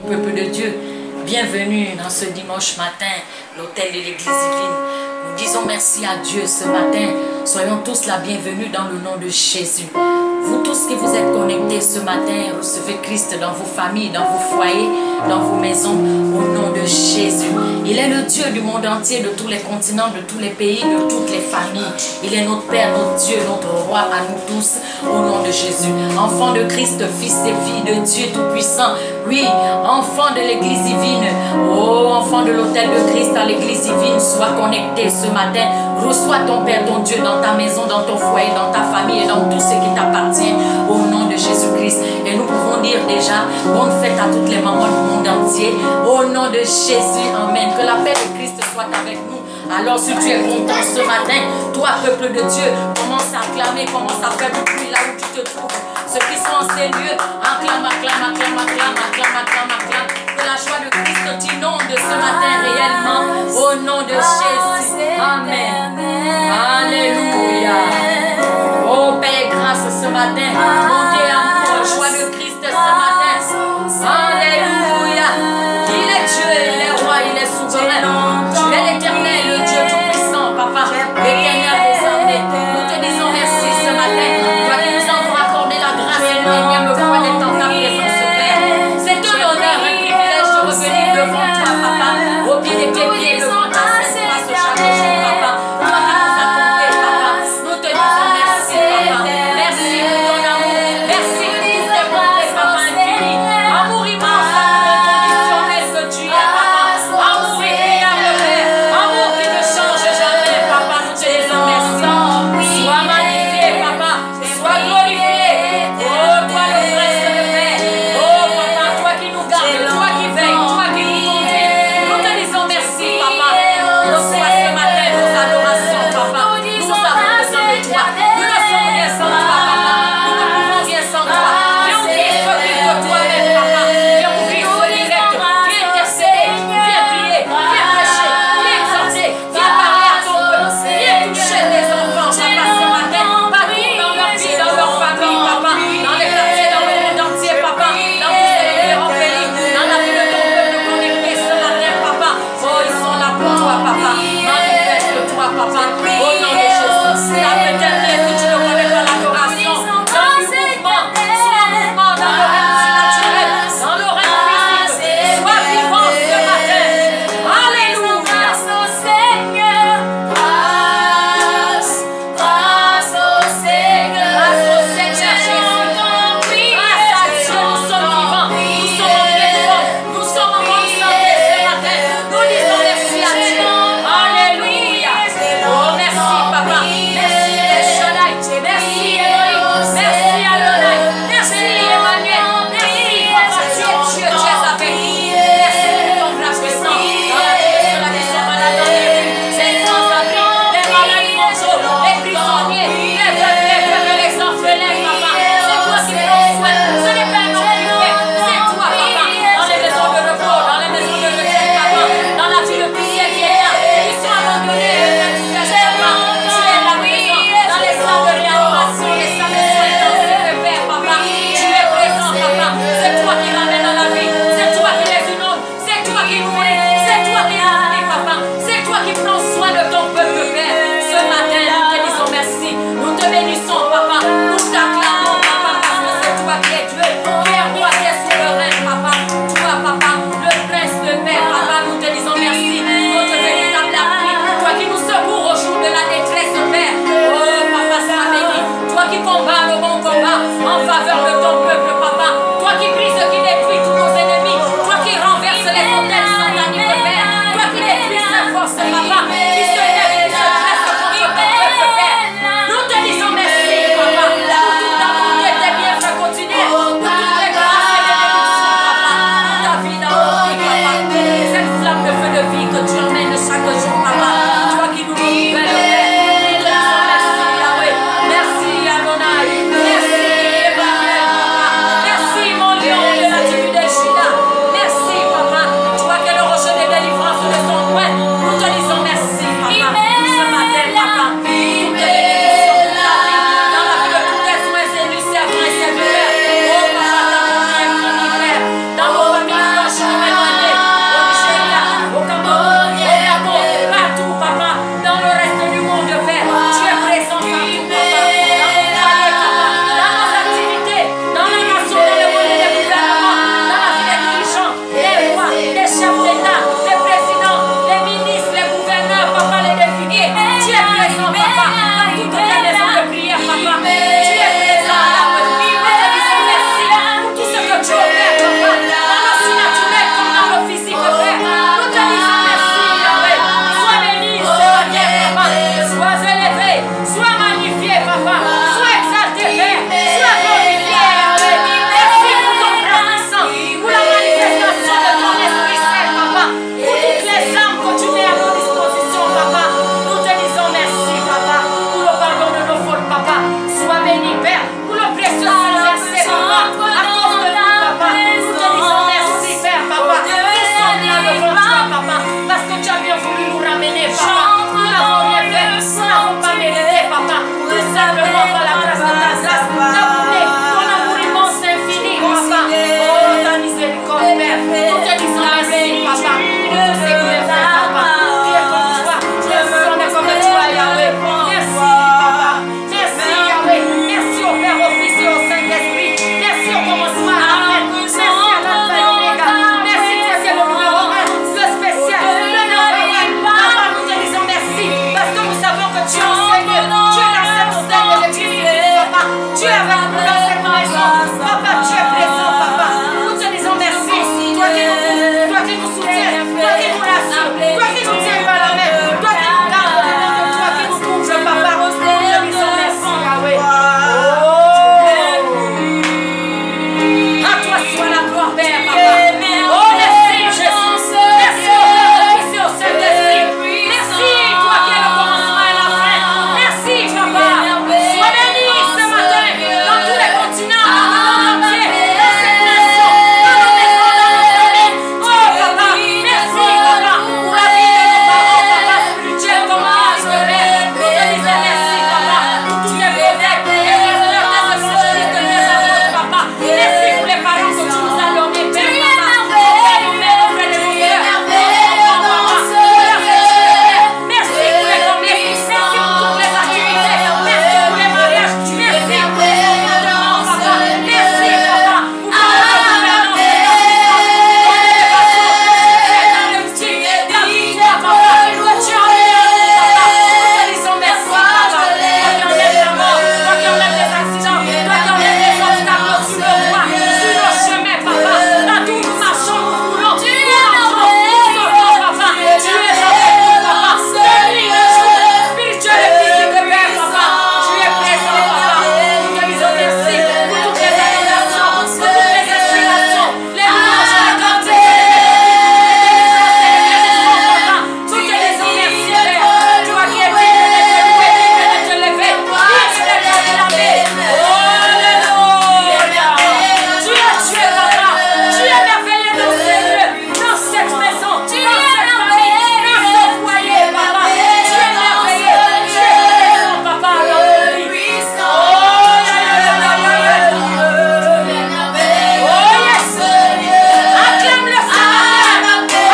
Peuple de Dieu, bienvenue dans ce dimanche matin, l'hôtel de l'église divine. Nous disons merci à Dieu ce matin. Soyons tous la bienvenue dans le nom de Jésus. Vous tous qui vous êtes connectés ce matin, recevez Christ dans vos familles, dans vos foyers, dans vos maisons, au nom de Jésus. Il est le Dieu du monde entier, de tous les continents, de tous les pays, de toutes les familles. Il est notre Père, notre Dieu, notre Roi à nous tous, au nom de Jésus. Enfant de Christ, fils et filles de Dieu Tout-Puissant. Oui, enfant de l'église divine. Oh, enfant de l'hôtel de Christ à l'église divine, sois connecté ce matin. Reçois ton Père, ton Dieu dans ta maison, dans ton foyer, dans ta famille et dans tout ce qui t'appartient au nom de Jésus-Christ. Et nous pouvons dire déjà bonne fête à toutes les mamans du monde entier au nom de Jésus. Amen. Que la paix de Christ soit avec nous. Alors si tu es content ce matin, toi peuple de Dieu, commence à acclamer, commence à faire du bruit là où tu te trouves. Ceux qui sont en ces lieux, acclame, acclame, acclame, acclame, acclame, acclame, acclame. Que la joie de Christ t'inonde ce matin réellement au nom de Jésus. Amen. Alléluia. Oh Père, grâce ce matin. Montez amour, joie de Christ ce matin. Alléluia. Il est Dieu, il est roi, il est souverain. Tu es l'éternel, le Dieu tout-puissant, papa. L'éternel des armées. Nous te disons merci ce matin. Toi qui nous as encore accordé la grâce et l'énième fois d'être dans ta présence, Père. C'est un honneur, un privilège de revenir devant toi, papa. Au pied de tes pieds, devant ta sainte face chaque jour, papa. Toi qui nous as comblés, papa. Nous te disons merci, papa. Merci pour ton amour. Merci pour tes bontés, papa infini. Amour immense, amour inconditionnel que tu es, papa. Amour incroyable, Père. Amour qui ne change jamais, papa. Nous te disons merci. Sois magnifié, papa. Sois glorifié. Oh, toi le prince de paix. Oh, papa, toi qui nous gardes, toi qui veilles, toi qui nous conduis. Nous te disons merci, papa. Reçois ce matin nos adorations, papa. Nous avons besoin de toi. Nous ne sommes rien sans toi, papa. Nous ne pouvons rien sans toi. Viens ouvrir ce livre de toi-même, papa. Viens ouvrir ce direct. Viens intercéder. Viens prier. Viens prêcher. Viens exhorter. Viens parler à ton peuple. Viens toucher tes enfants, papa, ce matin. Partout dans leur vie, dans leur famille, papa. Dans les quartiers, dans le monde entier, papa. Dans tous ces différents pays. Dans la vie de ton peuple connecté ce matin, papa. Oh, ils sont là pour toi, papa. Manifeste-toi, papa. Au nom de Jésus. La éternelle, si tu ne connais pas l'adoration, dans le mouvement, sois en mouvement dans le règne surnaturel, dans le règne physique. Sois vivant ce matin. Alléluia. Grâce au Seigneur, grâce au Seigneur, Grâce au Seigneur Jésus. Grâce à Dieu, nous sommes vivants. Nous sommes en pleine forme. Nous sommes en bonne santé ce matin. Nous disons merci à Dieu. Alléluia. Oh, merci, papa. Merci, El Shaddai. Merci, Elohim. Merci, Adonai. Merci, Emmanuel. Merci, papa. Tu es Dieu, tu es avec nous. Merci pour ton grâce puissant. Dans la vie de ceux-là qui sont malades dans les rues, les sans-abri, les malades mentaux, les prisonniers, les veufs, les orphelins, papa. C'est toi qui prends soin. Ce n'est pas un homme qui fait. C'est toi, papa. Dans les maisons de repos, dans les maisons de retraite, papa. Dans la vie de plusieurs vieillards qui sont abandonnés, papa. Tu es là présent. Dans les salles de réanimation, les salles de soins intensifs, Père, papa. Tu es présent, papa. C'est toi qui ramènes à la vie. C'est toi qui les inondes. C'est toi qui nourris. C'est toi qui nourris, papa. C'est toi qui prends soin de ton peuple, Père. Ce matin, nous te disons merci. Nous te bénissons, papa. Nous t'acclamons, papa, parce que c'est toi qui es Dieu, qui es roi, qui es souverain, papa. Toi, papa, le prince de paix, papa, nous te disons merci. Notre véritable appui, toi qui nous secours au jour de la détresse, Père. Oh, papa, sois béni. Toi qui combats le bon combat en faveur de ton peuple, papa. Toi qui brises, qui détruis tous nos ennemis. Toi qui renverses les fontaines sataniques, Père. Toi qui détruis ces forces, papa. Qui se lèvent, qui se dressent contre ton peuple, Père. Nous te disons merci, papa. Pour tout ta bonté, tes bienfaits continus. Pour toutes les grâces et bénédictions, papa. Pour ta vie dans notre vie, papa. Cette flamme de feu de vie que tu emmènes chaque jour, papa. Toi qui nous renouvelles, Père. Nous te disons merci, Yahweh. Merci, Adonai. Merci, Emmanuel, papa. dans cette maison. Papa, tu es présent, papa. Nous te disons merci. Toi qui nous soutiens, toi qui nous rassures, toi qui nous tiens par la main, toi qui nous gardes, toi qui nous couvres, papa. Nous te disons merci, Yahweh. À toi soit la gloire, Père, papa. Oh, merci, Jésus. Merci au Père, au Fils et au Saint-Esprit. Merci, toi qui es le commencement et la fin. Merci, papa. Sois béni ce matin dans tous les continents, dans le monde entier, dans cette nation, dans nos maisons, dans nos familles. Oh, papa, merci, papa, pour la vie de nos parents, papa, spirituel, comme Christ de Père. Nous te disons merci, papa, pour tous tes prophètes, tes pasteurs, tes évangélistes, tes apôtres, papa. Merci pour les parents que tu nous as donnés, Père, papa. Nos mères, nos frères et nos sœurs, nos enfants, papa. Merci pour les commerces, merci pour toutes les activités, merci pour les mariages, merci pour les commandements, papa. Merci, papa, pour toute la gouvernance de la réussite, la victoire, papa. Que tu en es, papa. Nous te disons merci, papa. Toi qui enlèves la mort, toi qui enlèves les accidents, toi qui enlèves les obstacles sur le voie, sur nos chemins, papa. Là d'où nous marchons, nous voulons. Tu es papa. Tu es avec nous, papa. De nuit, de jour, spirituel et physique, Père, papa. Tu es présent, papa. Nous te disons merci pour toutes les adorations, pour toutes les inspirations, les louanges, les cantiques, papa. Nous te disons merci, Père. Toi qui es digne d'être loué, digne d'être élevé, digne d'être acclamé. Alléluia. Tu es papa. Tu es merveilleux dans ces lieux, dans cette maison, dans cette famille, dans ce foyer, papa. Tu es merveilleux. Tu es présent, papa, dans nos vies. Oh, yes. Acclame-le ce matin. Acclame-le.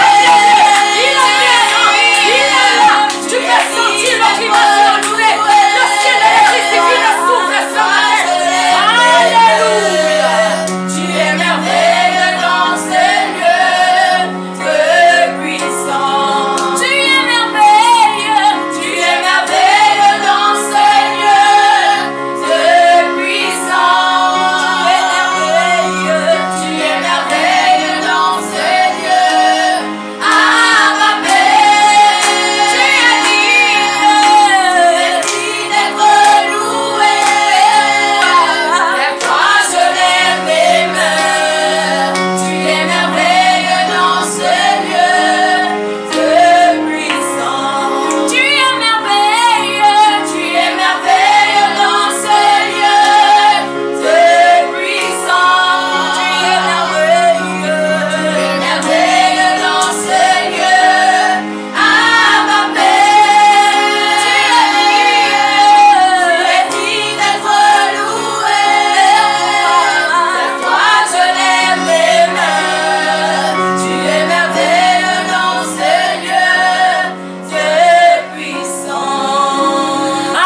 Il est présent. Il est là. Tu peux sentir le climat se renouveler. Le ciel de l'église divine s'ouvre ce matin. Alléluia. Tu es merveilleux dans ces lieux, Dieu puissant. Tu es merveilleux dans ces lieux, Dieu puissant. Tu es merveilleux dans ces lieux, Abba Père. Tu es digne d'être loué. Vers toi je lève mes mains. Tu es merveilleux dans ces lieux, Dieu puissant. Tu es merveilleux dans ces lieux, Dieu puissant. Tu es merveilleux dans ces lieux, Abba Père. Tu es digne d'être loué. Vers toi je lève mes mains. Tu es merveilleux dans ces lieux, Dieu puissant.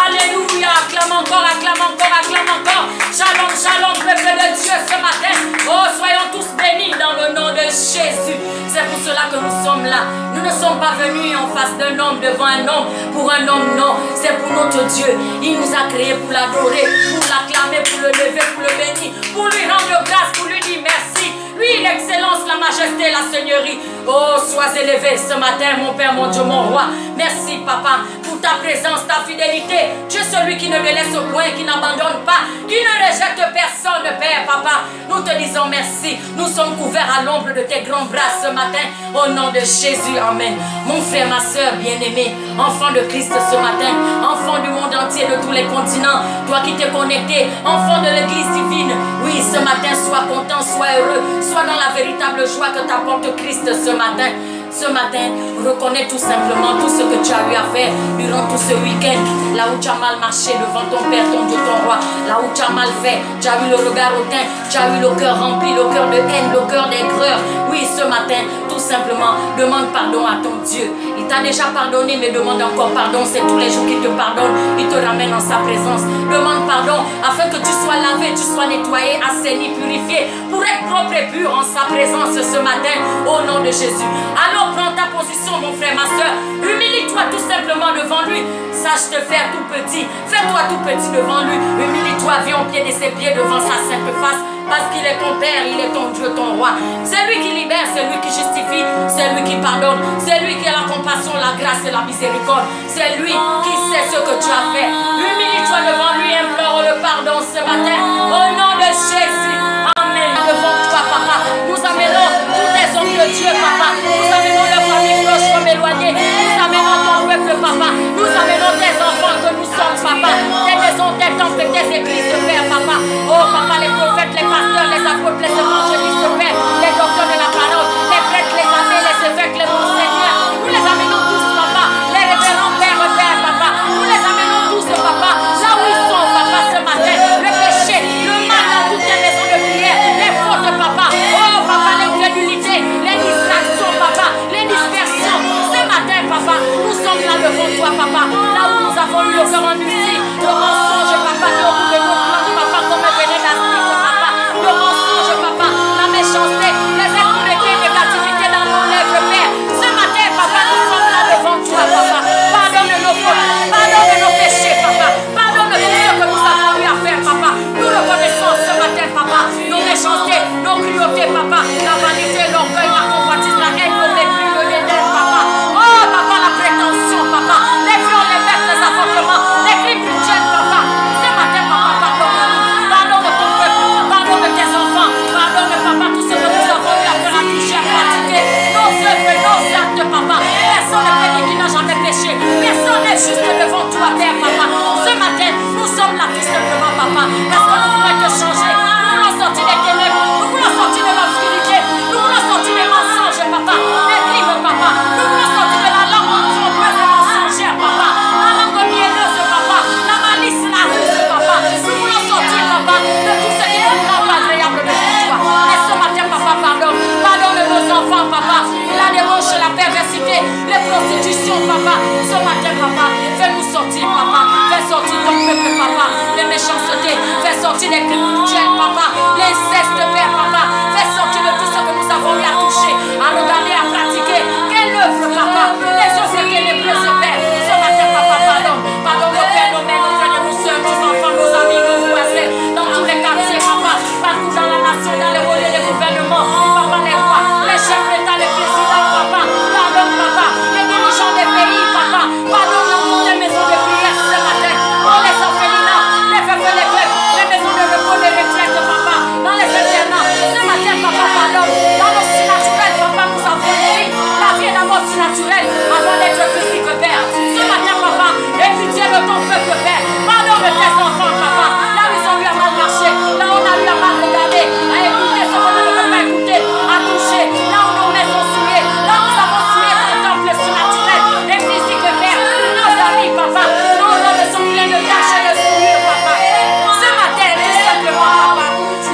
Alléluia. Acclame encore, acclame encore, acclame encore. Shalom, shalom, peuple de Dieu ce matin. Oh, soyons tous bénis dans le nom de Jésus. C'est pour cela que nous sommes là. Nous ne sommes pas venus en face d'un homme, devant un homme, pour un homme, non. C'est pour notre Dieu. Il nous a créés pour l'adorer, pour l'acclamer, pour le lever, pour le bénir, pour lui rendre grâce, pour lui dire merci. Lui, l'excellence, la majesté, la seigneurie. Oh, sois élevé ce matin, mon Père, mon Dieu, mon Roi. Merci, Papa, pour ta présence, ta fidélité. Tu es celui qui ne me laisse au point, qui n'abandonne pas, qui ne rejette personne, Père, Papa. Nous te disons merci. Nous sommes couverts à l'ombre de tes grands bras ce matin. Au nom de Jésus, Amen. Mon frère, ma soeur bien-aimé, enfant de Christ ce matin, enfant du monde entier, de tous les continents, toi qui t'es connecté, enfant de l'église divine, oui, ce matin, sois content, sois heureux, sois dans la véritable joie que t'apporte Christ ce matin. Ce matin, reconnais tout simplement tout ce que tu as eu à faire durant tout ce week-end. Là où tu as mal marché devant ton Père, ton Dieu, ton Roi. Là où tu as mal fait, tu as eu le regard hautain, tu as eu le cœur rempli, le cœur de haine, le cœur d'aigreur. Oui, ce matin, tout simplement, demande pardon à ton Dieu. Il t'a déjà pardonné, mais demande encore pardon. C'est tous les jours qu'il te pardonne, il te ramène en sa présence. Demande pardon afin que tu sois lavé, tu sois nettoyé, assaini, purifié, pour être propre et pur en sa présence ce matin, au nom de Jésus. Alors Reprends ta position, mon frère, ma soeur. Humilie-toi tout simplement devant lui. Sache te faire tout petit. Fais-toi tout petit devant lui. Humilie-toi, viens au pied de ses pieds devant sa sainte face. Parce qu'il est ton Père, il est ton Dieu, ton Roi. C'est lui qui libère, c'est lui qui justifie, c'est lui qui pardonne. C'est lui qui a la compassion, la grâce et la miséricorde. C'est lui qui sait ce que tu as fait. Humilie-toi devant lui, implore le pardon ce matin. Au nom de Jésus. Amen. Devant toi, papa. Nous amenons tous les hommes de Dieu, papa. Nous amenons leurs familles proches comme éloignées. Nous amenons ton peuple, papa. Nous amenons tes enfants que nous sommes, papa. Tes maisons, tes temples, tes églises, Père, papa. Oh, papa, les prophètes, les pasteurs, les apôtres, les évangélistes, Père. Les docteurs de la parole, les prêtres, les abbés, les évêques, les monseigneurs. Nous les amenons tous, papa. Les révérends, Père, papa. Nous les amenons tous, papa. Là où ils sont, papa, ce matin. Le péché, le mal dans toutes les maisons de prière. Les fautes, papa. Oh, papa, l'incrédulité, les distractions, papa. Les dispersions. Ce matin, papa, nous sommes là devant toi, papa. Là où nous avons eu le cœur endurci. Le mensonge, papa, qui au bout de nos plans, papa, comme un venin d'astique, papa. Le mensonge, papa. La méchanceté, les impuretés, négativité dans nos lèvres, Père. Ce matin, papa, nous sommes là devant toi, papa. Pardonne nos fautes, pardonne nos péchés, papa. Pardonne tout ce que nous avons eu à faire, papa. Nous reconnaissons ce matin, papa, nos méchancetés, nos cruautés, papa. La vanité, l'orgueil, la convoitise, la haine, le mépris, le dédain, papa. Oh, papa, la prétention, papa. Les viols, les meurtres, les avortements, les crimes mutuels, papa. Ce matin, papa, pardonne-nous. Pardonne ton peuple, pardonne tes enfants. Pardonne, papa, tout ce que nous avons eu à faire, à toucher, à pratiquer. Nos œuvres, nos actes, papa. Personne ne peut dire qu'il n'a jamais péché. Personne n'est juste devant toi, Père, papa. Ce matin, nous sommes là tout simplement, papa. Parce que nous voulons te changer. Nous voulons sortir des ténèbres. Nous voulons sortir de l'obscurité. Nous voulons sortir des mensonges, papa. Des crimes, papa. Nous voulons sortir de la langue trompeuse et mensongère, papa. La langue mielleuse, papa. La malice, la ruse, papa. Nous voulons sortir, papa, de tout ce qui est pas agréable devant toi. Et ce matin, papa, pardonne. Pardonne nos enfants, papa. La débauche, la perversité, les prostitutions, papa. Ce matin, papa, fais-nous sortir, papa. Fais sortir ton peuple, papa. Les méchancetés, fais sortir les crimes mutuels, papa. L'inceste, Père, papa. Fais sortir de tout ce que nous avons eu à toucher, à regarder, à pratiquer. Quelle œuvre, papa. Les œuvres ténébreuses, Père. Ce matin, papa, pardonne. Pardonne nos pères, nos mères, nos frères, nos soeurs, nos enfants, nos amis, nos voisins. Dans tous les quartiers, papa. Partout dans la nation, dans les relais, les gouvernements. Papa, les rois, les chefs d'État, les présidents, papa. Pardonne, papa. Les dirigeants des pays, papa. Pardonne toutes les maisons de prière ce matin. Oh, les orphelinats, les veuves et les veuves, les maisons de repos, les retraites, papa. Dans les internats, ce matin, papa, pardonne. Dans nos surnaturels, papa, nous avons écrit la vie et la mort surnaturelle avant d'être physique, Père. Ce matin, papa, aie pitié de ton peuple, Père. Pardonne tes enfants, papa. Là où ils ont eu à mal marcher, là où on a eu à mal regarder, à écouter ce qu'on ne veut pas écouter, à toucher, là où nos mains sont souillées, là où nous avons souillé ton temple surnaturel et physique, Père. Nos amis, papa, nos robes sont pleines de taches et de souillures, papa. Ce matin, tout simplement, papa,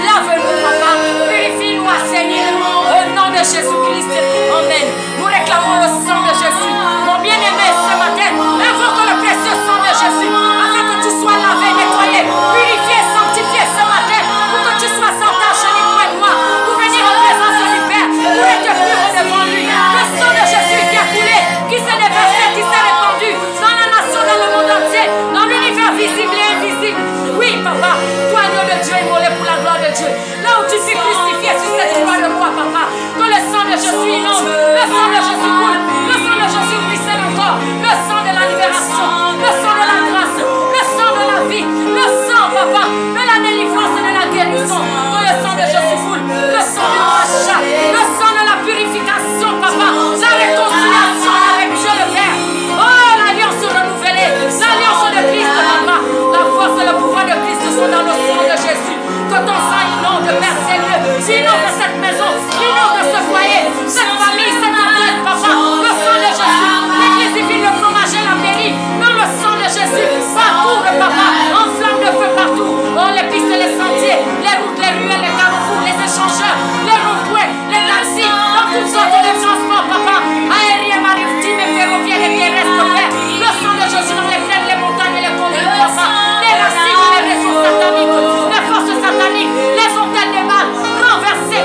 lave-nous, papa, purifie-nous, Seigneur, au nom de Jésus-Christ. Amen. Nous réclamons le sang de Jésus. Mon bien-aimé, ce matin, invoque le précieux sang de Jésus, afin que tu sois lavé, nettoyé, purifié, sanctifié ce matin, pour que tu sois sans tache ni point noir, pour venir en présence du Père, pour être pur devant lui. Le sang de Jésus qui a coulé, qui s'est déversé, qui s'est répandu dans la nation, dans le monde entier, dans l'univers visible et invisible. Oui, papa, toi, Dieu de Dieu, immolé pour la gloire de Dieu. Là où tu suis crucifié sur cette croix de croix, papa, que le sang de Jésus inonde, le sang de Jésus coule, le sang de Jésus ruisselle encore, le sang de la libération, le sang de la grâce, le sang de la vie, le sang, papa, de la délivrance et de la guérison, que le sang de Jésus coule, le sang du rachat, le sang de la purification, papa, la réconciliation avec Dieu le Père. Oh, l'alliance renouvelée, l'alliance de Christ, papa, la force et le pouvoir de Christ sont dans le sang de Jésus. Que ton sang inonde, Père Seigneur, inonde cette maison, inonde ce foyer, cette famille, cette tête, papa, le sang de Jésus, l'église divine, le fromager, la mairie, dans le sang de Jésus, parcours, papa, en flamme de feu partout, oh, les pistes, les sentiers, les routes, les ruelles, les carrefours, les échangeurs, les ronds-points, les taxis, dans toutes sortes de transports, papa, aériens, maritimes, ferroviaires et terrestres, Père, le sang de Jésus dans les plaines, les montagnes et les conduites, papa, les racines, les réseaux sataniques, les forces sataniques, les hôtels des mal, renversés,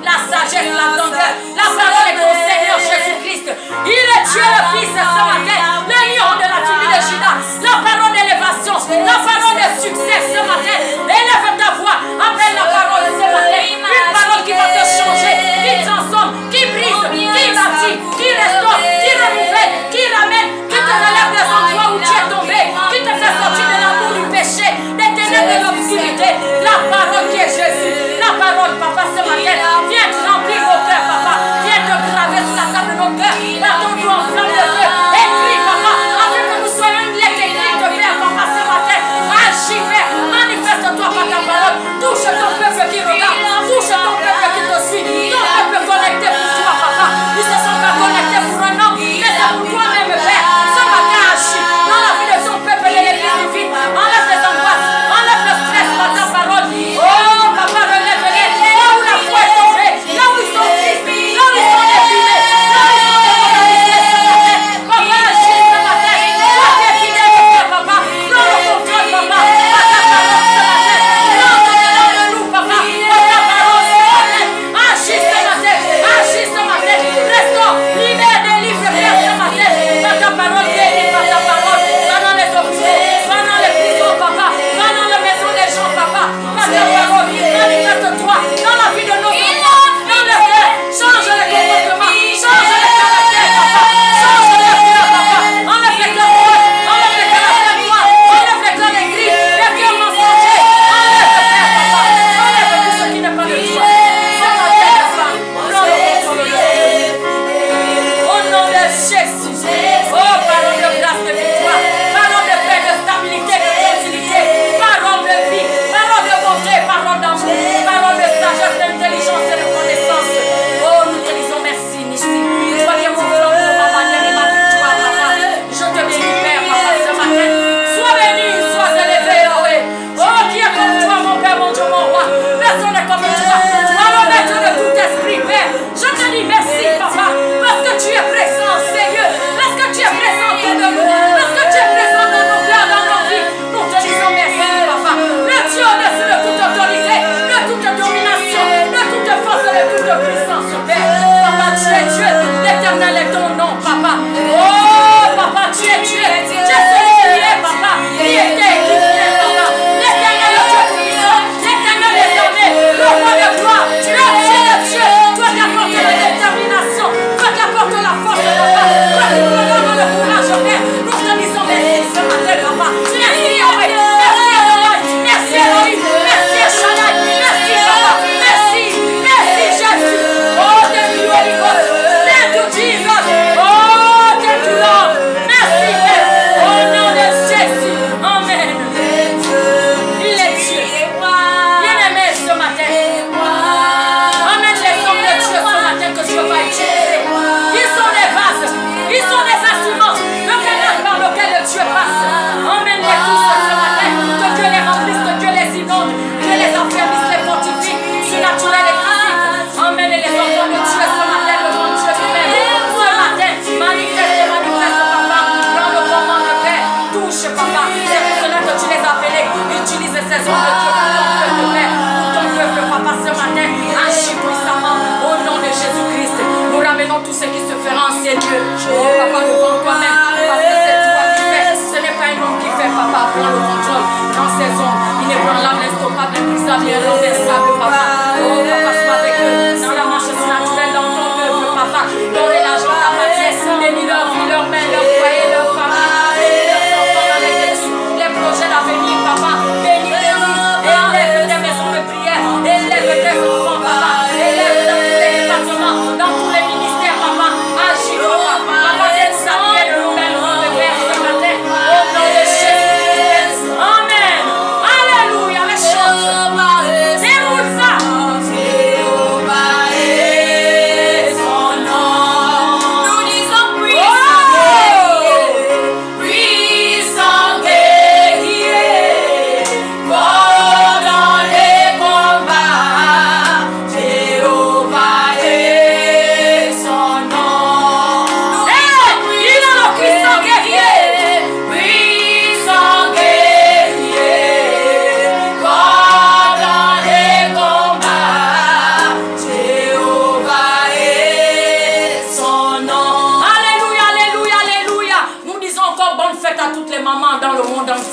la sagesse, la grandeur. La parole est ton Seigneur Jésus-Christ. Il est Dieu le Fils ce matin, le lion de la tribu de Juda. La parole d'élévation, la parole de succès ce matin. Élève ta voix, appelle la parole ce matin. Une parole qui va te changer, qui transforme, qui brise, qui bâtit, qui restaure, qui renouvelle, qui ramène, qui te relève des endroits où tu es tombé, qui te fait sortir de l'amour du péché, des ténèbres de l'obscurité. La parole qui est Jésus, la parole, papa, ce matin, viens te remplir nos cœurs, papa, viens te graver sur la table de nos cœurs, battons-nous en flamme de feu, écris, papa, afin que nous soyons une lettre écrite, Père, papa, ce matin, agis, Père, manifeste-toi par ta parole, touche ton peuple qui regarde, touche ton peuple qui te suit, ton peuple connecté pour toi, papa, ils se sont pas connectés pour un homme, mais c'est pour toi-même, Père, ce matin, agis, dans la vie de ton peuple de l'église divine, enlève les angoisses, enlève le stress par ta parole, oh, papa, relève-les, là où la foi est tombée, là où ils sont tristes, là où ils sont déprimés, là où ils sont démoralisés ce matin, papa, agis ce matin, toi qui es fidèle au Père, papa, prends le contrôle, papa, par ta parole ce matin, prends de nous, papa, par ta parole ce matin, agis ce matin, restaure, libère, délivre, Père, ce matin, par ta parole, guéris, par ta parole, va dans les hôpitaux, va dans les prisons, papa, va dans les maisons des gens, papa, par ta parole, manifeste-toi dans la vie de nos enfants, dans le cœur, change les comportements, change les caractères, papa, change les cœurs, papa, enlève les cœurs froids, enlève les caractères noirs, enlève les cœurs aigris, les cœurs mensongers, enlève le Père, papa, enlève tout ce qui n'est pas de toi. Ce matin, papa, prends le contrôle de nous. Au nom de Jésus, oh, parole de grâce, de victoire, parole de paix, de stabilité, de tranquillité, parole de vie, parole de bonté, parole d'amour, parole de sagesse, d'intelligence et de connaissance. Oh, nous te disons merci, Nissi. Toi qui es mon flambeau, ma manière et ma victoire, papa. Je te bénis, Père, papa, ce matin. Sois béni, sois élevé, Yahweh. Oh, qui est comme toi, mon Père, mon Dieu, mon roi. Personne n'est comme toi. Toi, le maître de tout esprit, Père. Je te dis merci, papa, parce que tu es présent, Seigneur. Parce que tu es présent autour de nous. Parce que tu es présent dans nos cœurs, dans nos vies. Nous te disons merci, papa. Le Dieu au-dessus de toute autorité, de toute domination, de toute force et de toute puissance, Père. Papa, tu es Dieu. L'éternel est ton nom, papa. Oh, papa, tu es Dieu. Tu es celui qui est, papa. Qui était et qui vient, papa. L'éternel est Dieu puissant. L'éternel est armé. Le roi de gloire. Tu es Dieu de Dieu. Toi qui apportes la détermination. Toi qui apportes la force, papa. Toi qui nous donnes le courage, Père. Nous te disons merci ce matin, papa. Merci, Yahweh. Merci, Adonai. Merci, Elohim. Merci, Shaddai. Merci, papa. Merci. Merci, Jésus. Oh, thank you, Holy Ghost. Thank you, Jesus. Oh, thank you, Lord. Merci, Père. Au nom de Jésus. Amen. Il est Dieu. Bien-aimé ce matin. Amène les hommes de Dieu ce matin que Dieu va utiliser. Ils sont des vases. Ils sont des instruments. Le canal par lequel Dieu passe. Emmène-les tous ce matin. Que Dieu les remplisse, que Dieu les inonde. Que les affermisse, les fortifie. Surnaturel et physique. Emmène les enfants de Dieu ce matin devant Dieu lui-même. Ce matin, manifeste, papa. Prends le commande de Père. Touche, papa. C'est pour cela que tu les as appelés. Utilise ces hommes de Dieu pour ton peuple, Père. Pour ton peuple, papa, ce matin. Agis puissamment au nom de Jésus-Christ. Nous ramenons tout ce qui se fera en ces lieux. Oh, papa, devant toi-même. Parce que c'est toi qui fais. Ce n'est pas un homme qui fait, papa. Prends le contrôle dans ces hommes. Inébranlable, instoppable, imprisable, irrenversable, papa. Oh, papa, sois avec eux. Dans la marche surnaturelle, dans ton œuvre, papa. Dans les larges, ta matière. Bénis leur vie, leur main, leur foyer, leur famille. Bénis leurs enfants dans les études, les projets d'avenir, papa. Bénis les nuits. Élève des maisons de prière. Élève tes enfants, papa. Élève dans tous les départements, dans tous les ministères, papa. Agis, papa. Papa, viens nous saluer de nouvelles rondes de Père ce matin. Au nom de Jésus. Amen. Alléluia. Les choses. Déroule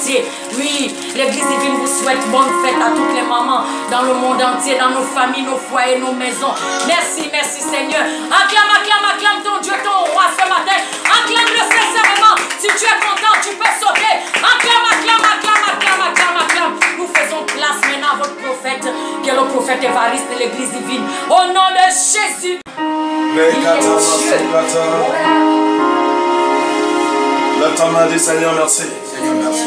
fêter. Oui, l'église divine vous souhaite bonne fête à toutes les mamans dans le monde entier, dans nos familles, nos foyers, nos maisons. Merci, merci Seigneur. Acclame, acclame, acclame ton Dieu, ton roi ce matin. Acclame-le sincèrement. Si tu es content, tu peux sauter. Acclame, acclame, acclame, acclame, acclame, acclame. Nous faisons place maintenant à votre prophète, qui est le prophète Évariste de l'église divine. Au nom de Jésus. Le temps m'a dit Seigneur merci. Seigneur, merci.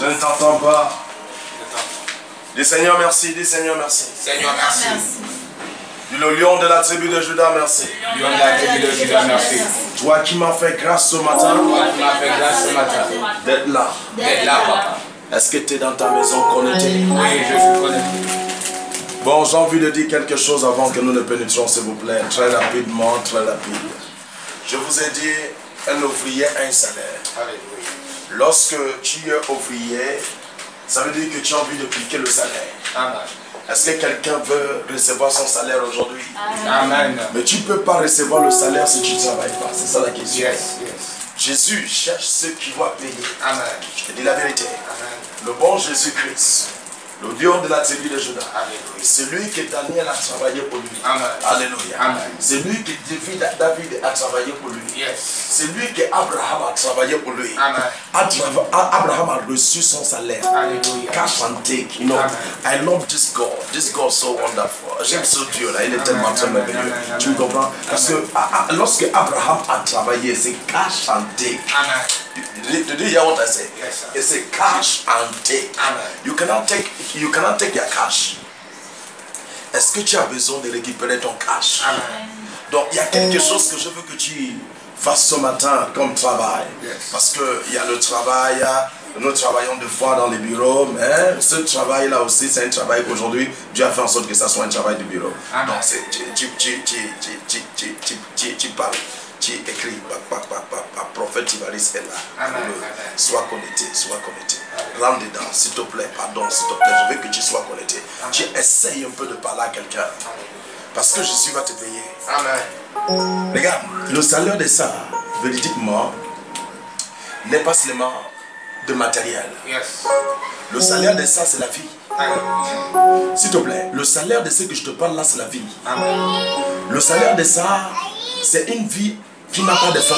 Je ne t'entends pas. Dis Seigneur merci, dis Seigneur merci. Seigneur, merci. Dis le lion de la tribu de Judas merci. Lion de la tribu de Judas, merci. Toi qui m'as fait grâce ce matin. Toi qui m'as fait grâce ce matin. D'être là. D'être là, papa. Est-ce que tu es dans ta maison connectée? Oui, je suis connecté. Bon, j'ai envie de dire quelque chose avant que nous ne pénétrions, s'il vous plaît. Très rapidement, très rapide. Je vous ai dit, un ouvrier a un salaire. Alléluia. Lorsque tu es ouvrier, ça veut dire que tu as envie de piquer le salaire. Amen. Est-ce que quelqu'un veut recevoir son salaire aujourd'hui? Amen. Mais tu ne peux pas recevoir le salaire si tu ne travailles pas. C'est ça la question. Yes, yes. Jésus cherche ceux qui vont payer. Amen. Je te dis la vérité. Amen. Le bon Jésus-Christ, le lion de la tribu de Judas, Alléluia. c'est lui que Daniel a travaillé pour lui. Amen. Alléluia. Amen. C'est lui que David a travaillé pour lui. Yes. C'est lui que Abraham a travaillé pour lui. Amen. Abraham a reçu son salaire. Alléluia. Cash and take. You know, Amen. I love this God. This God so wonderful. J'aime ce Dieu là. Il est Amen. tellement très Amen. merveilleux. Amen. Tu me comprends? Parce que lorsque Abraham a travaillé, c'est cash and take. Amen. Did you hear what I said? Yes, sir. It's a cash and take. Amen. You cannot take your cash. Est-ce que tu as besoin de récupérer ton cash? Amen. Donc il y a quelque chose que je veux que tu fasses ce matin comme travail. Yes. Parce qu'il y a le travail, nous travaillons deux fois dans les bureaux, mais ce travail-là aussi, c'est un travail qu'aujourd'hui, Dieu a fait en sorte que ça soit un travail de bureau. Amen. Donc tu parles. Tu écris, prophète Évariste est là. Amen. Alléluia. Amen. Sois connecté, sois connecté. Amen. Rentre dedans, s'il te plaît, pardon, s'il te plaît, je veux que tu sois connecté. Amen. Tu essayes un peu de parler à quelqu'un. Parce que Jésus va te payer. Amen. Regarde, le salaire de ça, véridiquement, n'est pas seulement de matériel. Yes. Le salaire de ça, c'est la vie. Amen. S'il te plaît, le salaire de ce que je te parle là, c'est la vie. Amen. Le salaire de ça, c'est une vie qui n'a pas de fin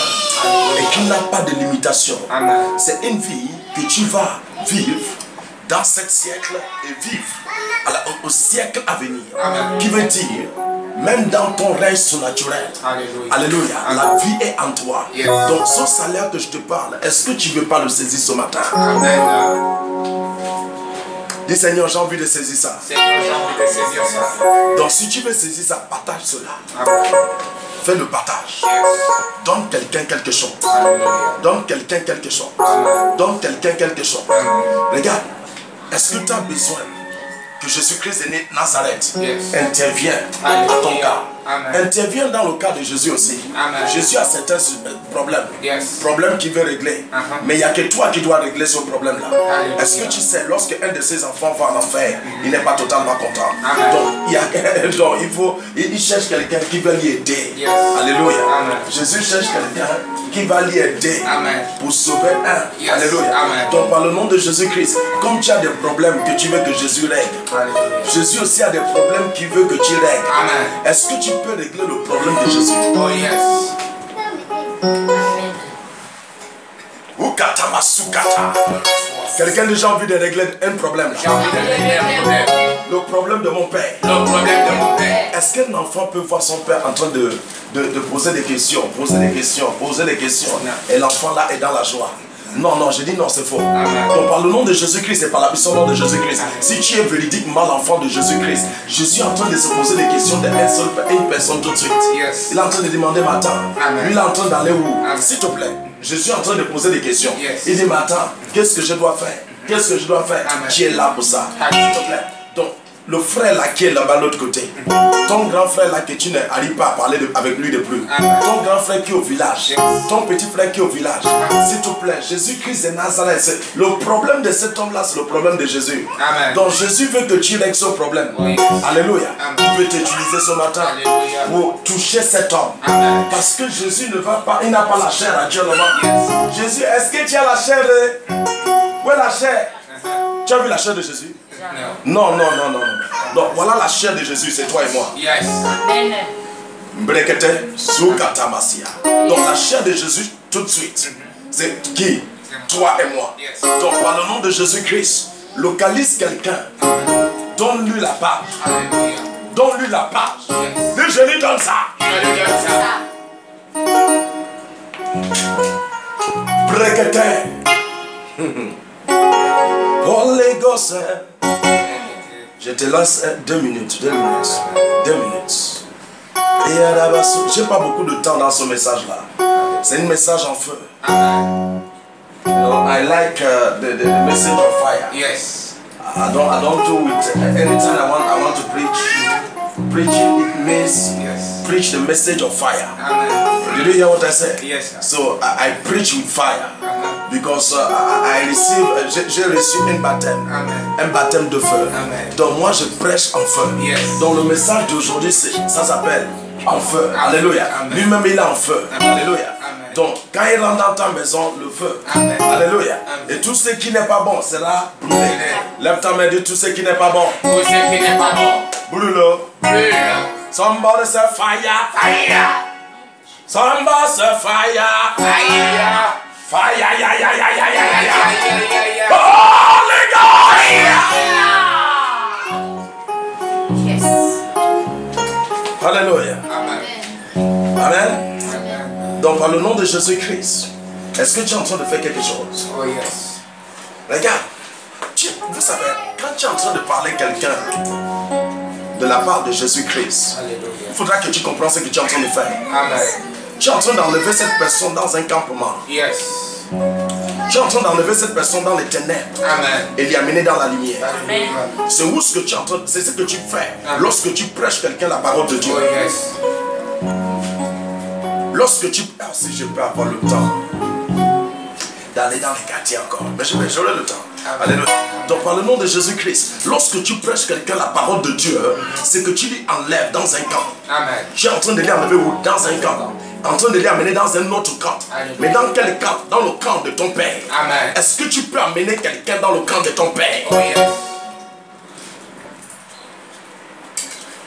et qui n'a pas de limitation. Amen. C'est une vie que tu vas vivre dans ce siècle et vivre au siècle à venir. Amen. Qui veut dire, même dans ton règne surnaturel. Alléluia. Alléluia. La vie est en toi. Yes. Donc ce salaire que je te parle, est-ce que tu ne veux pas le saisir ce matin? Amen. Dis Seigneur, j'ai envie de saisir ça. Seigneur, j'ai envie de saisir ça. Donc si tu veux saisir ça, partage cela. Amen. Fais le partage. Yes. Donne quelqu'un quelque chose. Alléluia. Donne quelqu'un quelque chose. Amen. Donne quelqu'un quelque chose. Amen. Regarde, est-ce que tu as besoin que Jésus-Christ est né de Nazareth Yes. intervient à Alléluia. ton cas? Amen. Intervient dans le cas de Jésus aussi. Amen. Jésus a certains problèmes. Yes. Problèmes qu'il veut régler. Mais il n'y a que toi qui dois régler ce problème-là. Alléluia. Est-ce que tu sais, lorsque un de ses enfants va en enfer, il n'est pas totalement content. Amen. Donc, il cherche quelqu'un qui va lui aider. Yes. Alléluia. Amen. Jésus cherche quelqu'un qui va lui aider Amen. pour sauver un. Yes. Alléluia. Amen. Donc, par le nom de Jésus-Christ, comme tu as des problèmes que tu veux que Jésus règle, Alléluia. Jésus aussi a des problèmes qu'il veut que tu règles. Amen. Est-ce que tu peux régler le problème de Jésus? Oh yes. Ukatamasukata. Quelqu'un a déjà envie de régler un problème J'ai là? envie de régler un problème. Le problème de mon père. Le problème de mon père. Est-ce qu'un enfant peut voir son père en train de poser des questions, poser des questions, et l'enfant là est dans la joie? Non, non, je dis non, c'est faux. Amen. Donc par le nom de Jésus-Christ et par la puissance nom de Jésus-Christ, si tu es véridiquement l'enfant de Jésus-Christ, Jésus est en train de se poser des questions d'une personne tout de suite. Yes. Il est en train de demander, mais attends, Amen. lui il est en train d'aller où? Amen. S'il te plaît, Jésus est en train de poser des questions. Yes. Il dit, mais attends, qu'est-ce que je dois faire? Qu'est-ce que je dois faire? Amen. Tu es là pour ça. Amen. S'il te plaît. Donc, le frère là qui est là-bas de l'autre côté, ton grand frère là que tu n'arrives pas à parler avec lui de plus, Amen. ton grand frère qui est au village, Yes. ton petit frère qui est au village, s'il te plaît, Jésus-Christ de Nazareth, le problème de cet homme-là, c'est le problème de Jésus. Amen. Donc Jésus veut que tu règles ce problème. Oui. Alléluia. Amen. Il veut t'utiliser ce matin Alléluia. pour toucher cet homme. Amen. Parce que Jésus ne va pas, il n'a pas la chair à Dieu là-bas. Yes. Jésus, est-ce que tu as la chair? Où est la chair? Tu as vu la chair de Jésus? Non, non, non, non, non. Donc voilà la chair de Jésus, c'est toi et moi. Yes. Amen. Mbrekete, Soukatamasia. Donc la chair de Jésus, tout de suite. C'est qui? Toi et moi. Yes. Donc par le nom de Jésus-Christ, localise quelqu'un. Donne-lui la page. Alléluia. Donne-lui la page. Yes. Dis, je lui donne ça. Je lui donne ça. Brekete. Holy Ghost. Je te laisse 2 minutes, 2 minutes, 2 minutes. Et j'ai pas beaucoup de temps dans ce message-là. C'est un message en feu. You know, I like the message of fire. Yes. I don't do it anytime I want to preach. Preaching it means Yes. preach the message of fire. Amen. Did you hear what I said? Yes, sir. So I preach with fire because j'ai reçu un baptême de feu. Amen. Donc moi je prêche en feu. Yes. Donc le message d'aujourd'hui ça s'appelle en feu. Amen. Alléluia. Amen. Lui-même il est en feu. Amen. Alléluia. Amen. Donc quand il rentre dans ta maison, le feu. Amen. Alléluia. Amen. Et tout ce qui n'est pas bon sera brûlé. Amen. Lève ta main et dis tout ce qui n'est pas bon. Tout ce qui n'est pas bon. Brûle-le. Brûle. Somebody say fire. Fire. Somebody say fire. Fire. Fire. Ya, ya, ya, ya, ya, ya, ya. Yeah. Holy Ghost. Yes. Alléluia. Amen. Amen. Amen. Donc par le nom de Jésus-Christ, est-ce que tu es en train de faire quelque chose? Oh yes. Regarde, vous savez, quand tu es en train de parler à quelqu'un de la part de Jésus-Christ, Alléluia. il faudra que tu comprennes ce que tu es en train de faire. Amen. Tu es en train d'enlever cette personne dans un campement. Yes. Tu es en train d'enlever cette personne dans les ténèbres Amen. et l'y amener dans la lumière. Amen. C'est où ce que tu es en train, c'est ce que tu fais Amen. lorsque tu prêches quelqu'un la parole de Dieu. Oh yes. Lorsque tu... Ah, si je peux avoir le temps d'aller dans les quartiers encore. Mais j'aurai le temps. Alléluia. Donc par le nom de Jésus-Christ, lorsque tu prêches quelqu'un la parole de Dieu, c'est que tu lui enlèves dans un camp. Amen. Tu es en train de lui enlever où? Dans un camp. En train de lui amener dans un autre camp. Alléluia. Mais dans quel camp? Dans le camp de ton père. Amen. Est-ce que tu peux amener quelqu'un dans le camp de ton père? Oh yes.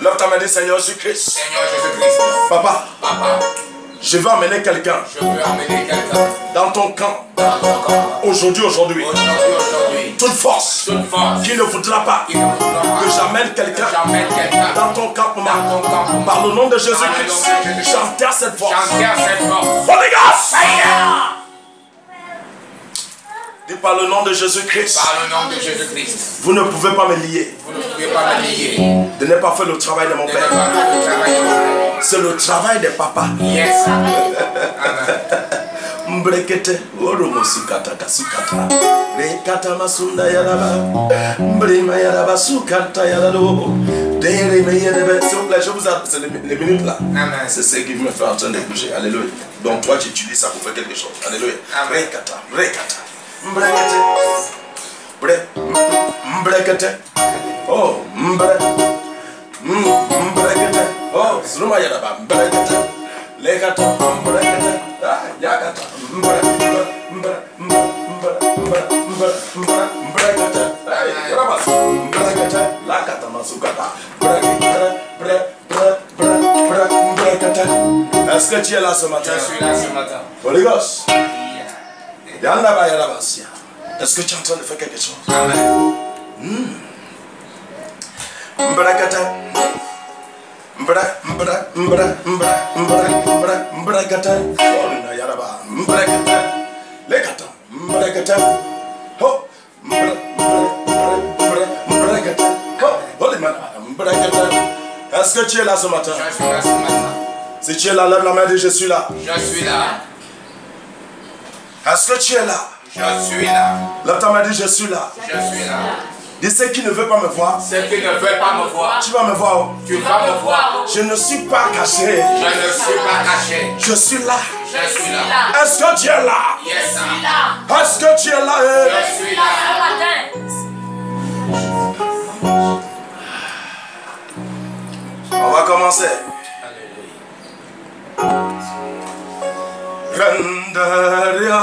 Lève ta main, dis Seigneur Jésus-Christ. Seigneur Jésus-Christ. Papa, Papa, je veux amener quelqu'un je veux amener quelqu'un dans ton camp. dans ton corps. Aujourd'hui. Aujourd'hui. Toute force Toute force. qui ne voudra pas Qui ne voudra pas que j'amène quelqu'un j'emmène quelqu'un dans ton campement. dans ton campement. Par le nom de Par le nom Jésus-Christ, de Jésus-Christ. j'enterre cette force. J'enterre cette force. Holy Ghost! Dis par le nom de Jésus-Christ, Par le nom de Jésus-Christ. vous ne pouvez pas me lier. Vous ne pouvez pas me lier. De ne pas faire le travail de mon De ne père. pas faire le travail de mon père. C'est le travail des papas. Yes. Amen. Mbrekete, oromosukata kasukata. Rekata masunda yaraba. Mbrima yaraba sukata yarado. Dereme yaraba. S'il vous plaît, je vous appelle. C'est les minutes là. Amen. C'est ce qui me fait en train de bouger. Alléluia. Donc toi, tu utilises ça pour faire quelque chose. Alléluia. Amen. Rekata, rekata. Mbrekete. Mbrekete. Oh, mbrekete. Oh, zruma yaraba. Mbrekete. Lekata. Mbrekete. Yakata. Est-ce que tu es là ce matin? Je suis là ce matin. Holy Ghost. Yeah. Est-ce que tu es en train de faire quelque chose? Amen. Est-ce que tu es là ce matin? Je suis là ce matin. Si tu es là, lève la main et dis je suis là. Je suis là. Est-ce que tu es là? Je suis là. Lève ta main et dis je suis là. Je suis là. Dis ceux qui ne veulent pas me voir. Ceux qui ne veulent pas me voir, Tu vas me voir. tu vas me voir. Je ne suis pas caché. Je ne suis pas caché. Je suis là. Je suis là. Est-ce que tu es là? Yes, sir. Est-ce que tu es là? Je suis là. On va commencer. Renderia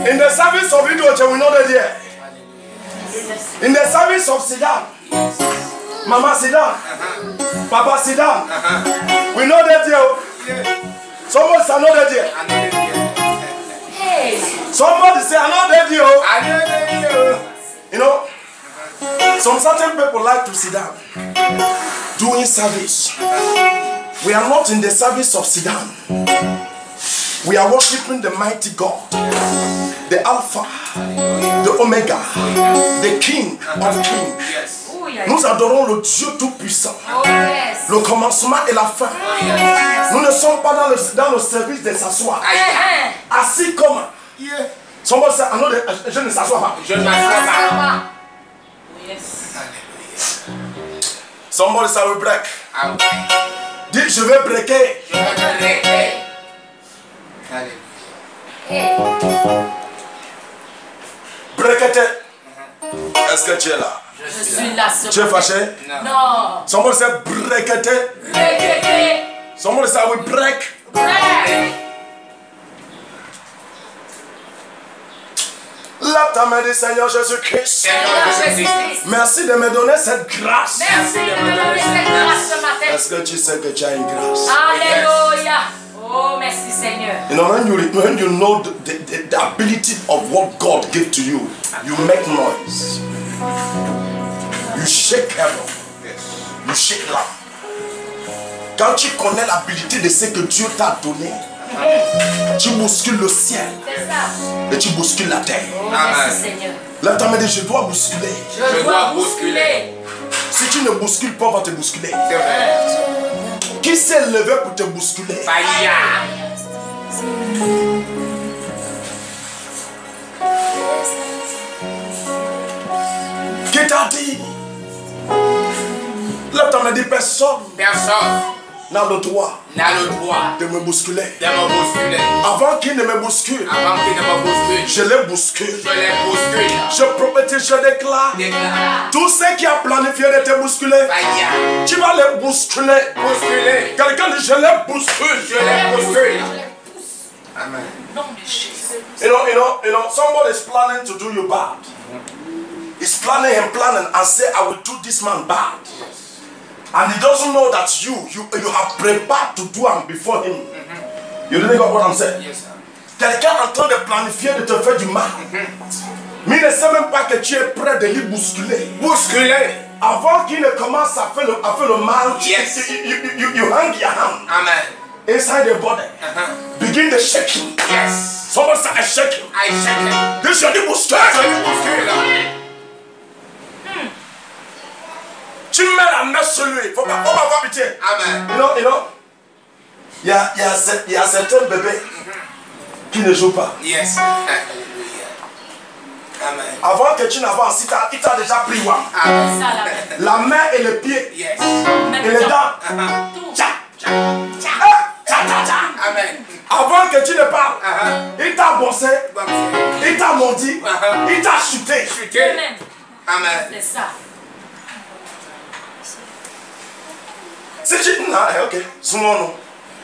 In the service of Idoche, we know that here. In the service of Sidam, Mama Sidam, Papa Sidam, we know that here. Somebody say, I know that here. Somebody say, I know that here. You know, some certain people like to sit down doing service. We are not in the service of sit down. We are worshiping the mighty God, the Alpha, the Omega, the King of Kings. Nous adorons le Dieu Tout-Puissant, le commencement et la fin. Nous ne sommes pas dans le service de s'asseoir. Assis comme. Somebody say, je ne s'assois pas. Je ne m'assois pas. Somebody say, we break. Dis, je vais breaker. Je vais breaker. Breakete. Est-ce que tu es là? Je suis là. Tu es fâché? Non. Somebody say, breakete. Breakete. Somebody say, we break. Break. Lève ta main, dis Seigneur Jésus-Christ. Merci de me donner cette grâce. Merci de me donner cette grâce ce matin. Est-ce que tu sais que tu as une grâce? Alléluia. Oh, merci Seigneur. You know, when you know the ability of what God gave to you, you make noise. You shake heaven. You shake l'âme. Quand tu connais l'habilité de ce que Dieu t'a donné, tu bouscules le ciel et tu bouscules la terre. Oh, merci Seigneur. Lève ta main et dis, je dois bousculer. Je dois bousculer. Si tu ne bouscules pas, on va te bousculer. C'est vrai. Qui s'est levé pour te bousculer? Fire. Qui t'a dit? Lève ta main et dis, personne n'a le droit de me bousculer. Avant qu'il ne me bouscule, je les bouscule. Je prophétise, je déclare. Tout ce qui a planifié de te bousculer, tu vas les bousculer. Quelqu'un dit, je les bouscule. Amen. You know, somebody is planning to do you bad. He's planning and say, I will do this man bad. And he doesn't know that you have prepared to do him before him. You didn't get what I'm saying? Yes, sir. Quelqu'un est en train de planifier de te faire du mal. Mais il ne sait même pas que tu es prêt de lui bousculer. Avant qu'il ne commence à faire le mal, Yes. you hang your hand Amen. inside the body. Begin the shaking. Yes. Someone say, I shake him. I shake him. This is the bouscule. Tu mets la main sur lui. Faut pas avoir pitié. Amen. You know, il y a certains bébés qui ne jouent pas. Yes. Hallelujah. Amen. Avant que tu n'avances, il t'a déjà pris one. Amen. La main et le pied. Yes. Et les dents. Tcha. Amen. Avant que tu ne parles, il t'a bossé, il t'a menti, il t'a chuté. Amen. C'est ça. Si tu... Ah, ok. Souvent, non.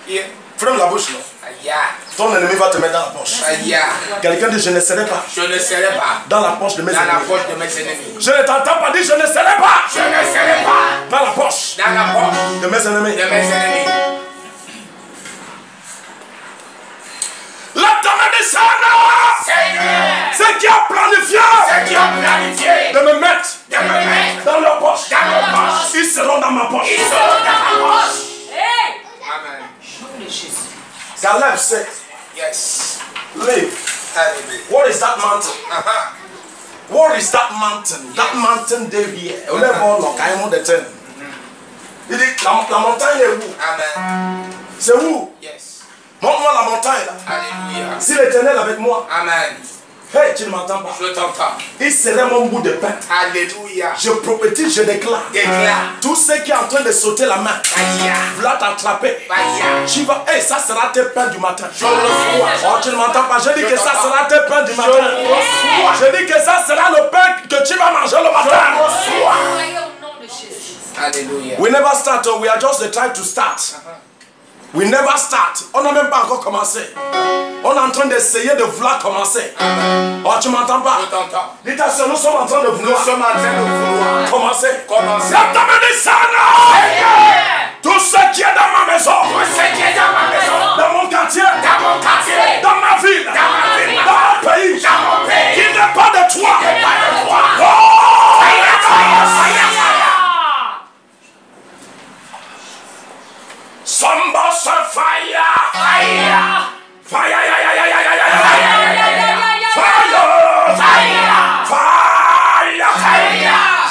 Yeah. Ferme la bouche, non. Yeah. Ton ennemi va te mettre dans la poche. Yeah. Quelqu'un dit, je ne serai pas Je ne serai pas dans la poche de mes dans la ennemis. poche de mes ennemis. Je ne t'entends pas dire, je ne serai pas Je ne serai pas dans la poche dans la poche de mes ennemis. de mes ennemis. La main de Seigneur, Seigneur, ceux qui ont planifié ceux qui ont planifié de me mettre dans leur poche, ils seront dans ma poche. ils seront dans ma poche. Hey! Amen. Nom de Jésus. Caleb said, Yes. leave. Hallelujah. What is that mountain? What is that mountain? That mountain there here. Il dit, la montagne est où? Amen. C'est où? Yes. Montre-moi la montagne là. Alléluia. Si l'Éternel est avec moi, Amen. hey, tu ne m'entends pas. Je t'entends. Il serait mon bout de pain. Alléluia. Je prophétise, je déclare. Déclare. Tout ce qui est en train de sauter la main, Fire. va t'attraper. Fire. Tu vas, hey, ça sera tes pains du matin. Je reçois. Oh, tu ne m'entends pas. Je dis Je que ça t'entends. sera tes pains du matin. reçois. Je dis que ça sera le pain que tu vas manger le matin. Soyez au nom de Jésus. Alléluia. We never start, we are just the time to start. We never start. On n'a même pas encore commencé. On est en train d'essayer de vouloir commencer. Oh, tu m'entends pas? Je t'entends. Dis ta soeur, nous sommes en train de Nous vouloir sommes en train de vouloir commencer. commencer. Tout ce qui est dans ma maison, dans mon quartier, dans ma ville, dans mon pays, qui n'est pas de toi. Oh! Samba se fire. Fire.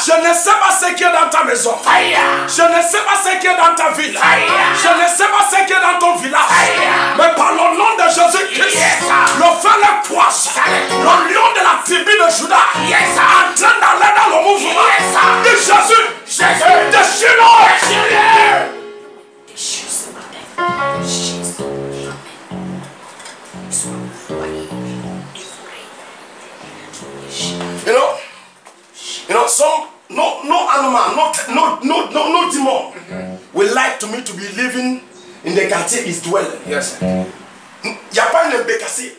Je ne sais pas ce qui est dans ta maison. Je ne sais pas ce qui est dans ta ville. Je ne sais pas ce qui est dans ton village. Mais par le nom de Jésus-Christ, le feu le poisse, le lion de la tribu de Judas, en train d'aller dans le mouvement. De Jésus, déchire-le. Déchire ce matin. Déchire ce matin. Sois envoyé, dévoré. You know, some no animal, no demon would like to me to be living in the quartier is dwelling. Yes. Il n'y a pas une bécassine.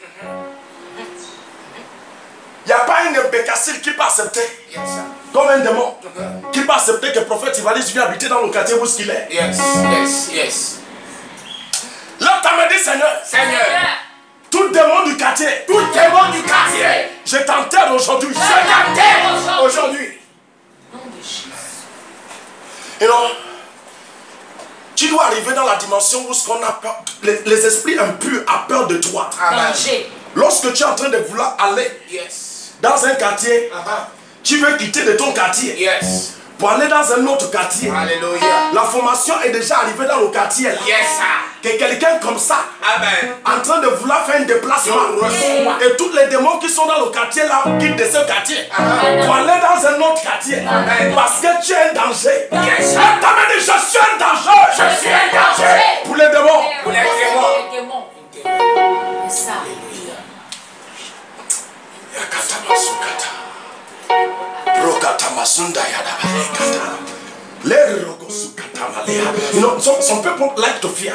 Il n'y a pas une bécassine qui peut accepter. Yes, sir. Comme un démon qui peut accepter que le prophète Ivalis vient habiter dans le quartier où il est. Yes. Là, tu me dit, Seigneur, tout démon du quartier, je t'enterre aujourd'hui. Aujourd'hui. You know, tu dois arriver dans la dimension où ce qu'on a peur, les esprits impurs ont peur de toi. Amen. Danger. Lorsque tu es en train de vouloir aller Yes. dans un quartier, tu veux quitter de ton quartier Yes. pour aller dans un autre quartier. Alléluia. La formation est déjà arrivée dans le quartier là. Yes, sir. Que quelqu'un comme ça, Amen. en train de vouloir faire un déplacement, et tous les démons qui sont dans le quartier là quittent de ce quartier pour aller dans un autre quartier parce que tu es un danger. Yes. Je suis un danger. Je suis un danger. Pour les démons. Pour les démons. Les démons. C'est ça. You know, some people like to fear.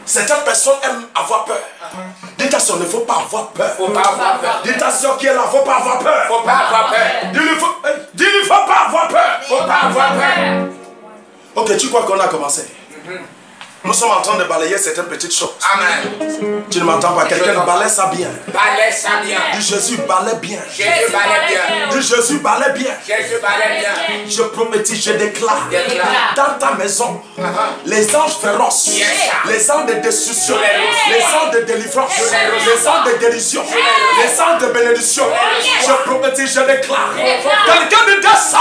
Certaines personnes aiment avoir peur. Dites-toi, il ne faut pas avoir peur. Faut pas avoir peur. Dites-toi qui est là, il ne faut pas avoir peur. Faut pas avoir peur. Dis-lui, il ne faut pas avoir peur. Faut pas avoir peur. Ok, tu crois qu'on a commencé? Nous sommes en train de balayer certaines petites choses. Amen. Tu ne m'entends pas? Quelqu'un balaye ça bien. Balaye ça bien. Dis Jésus balaye bien. Jésus balaye bien. Dis Jésus balaye bien. Jésus balaye bien. Je prophétise, je déclare. Déclare. Dans ta maison, les anges féroces, Yes. les anges de destruction, Yes. les anges de délivrance, Yes. les anges de guérison, les anges de bénédiction. Yes. Je prophétise, je déclare. Quelqu'un de descend.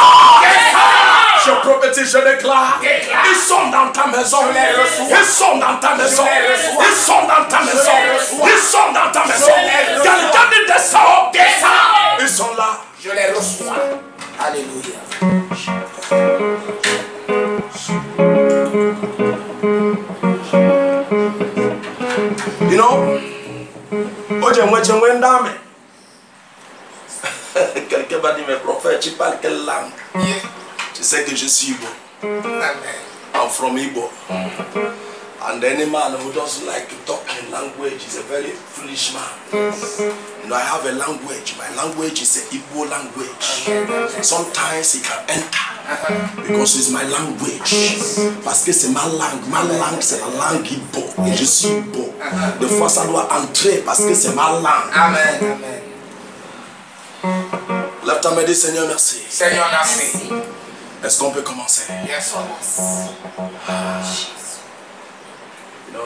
Je prophétise, je déclare. Déclare. Ils sont dans ta maison. Je les reçois. Ils sont dans ta maison. Je les reçois. Ils sont dans ta maison. les reçois. Ils sont dans ta maison. les reçois. Quelqu'un de descend. Descends. Ils sont là. Je les reçois. Alléluia. You know, quelqu'un va dire, mais prophète, tu parles quelle langue? Yeah. Tu sais que je suis Igbo. Amen. I'm from Igbo. And any man who doesn't like to talk in language is a very foolish man. You know, I have a language. My language is an Igbo language. Sometimes it can enter because it's my language. Parce que c'est ma langue. Ma langue, c'est la langue Igbo. Et je suis Igbo. Des fois, ça doit entrer parce que c'est ma langue. Amen. Amen. Lève ta main, dis Seigneur, merci. Seigneur, merci. Est-ce qu'on peut commencer? Yes, Non.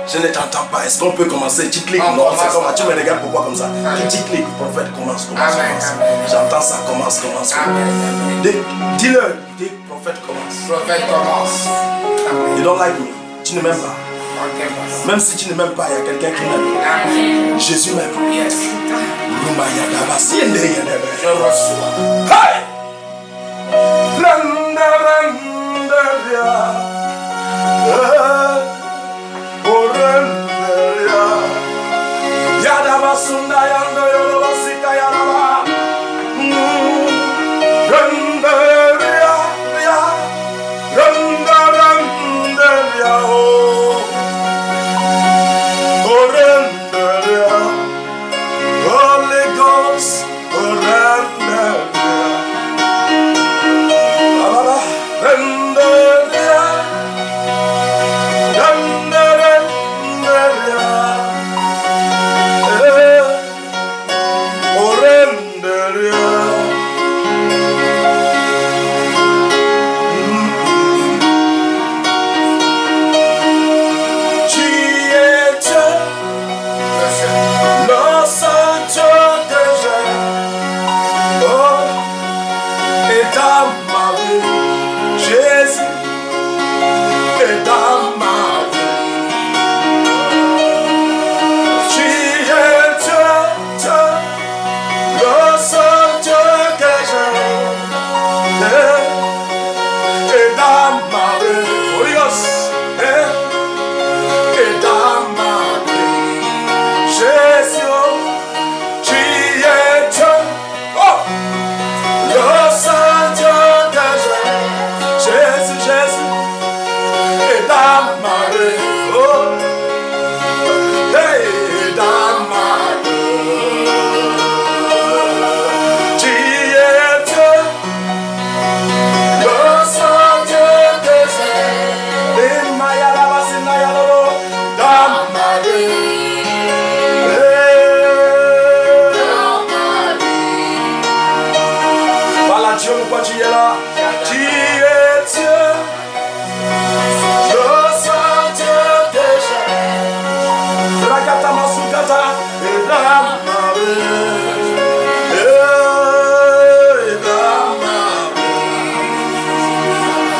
Je ne t'entends pas. Est-ce qu'on peut commencer? Tu cliques. On Non, c'est commence. comme tu me regardes pourquoi comme ça? Tu cliques. Prophète, commence. Amen. J'entends ça. Commence. Amen. Dis-le. Dis, prophète, commence. Prophète commence. Amen. You don't like me. Tu ne m'aimes pas. On t'aime. Même si tu ne m'aimes pas, il y a quelqu'un qui m'aime. Amen. Jésus m'aime. Yes. Je reçois. Hey!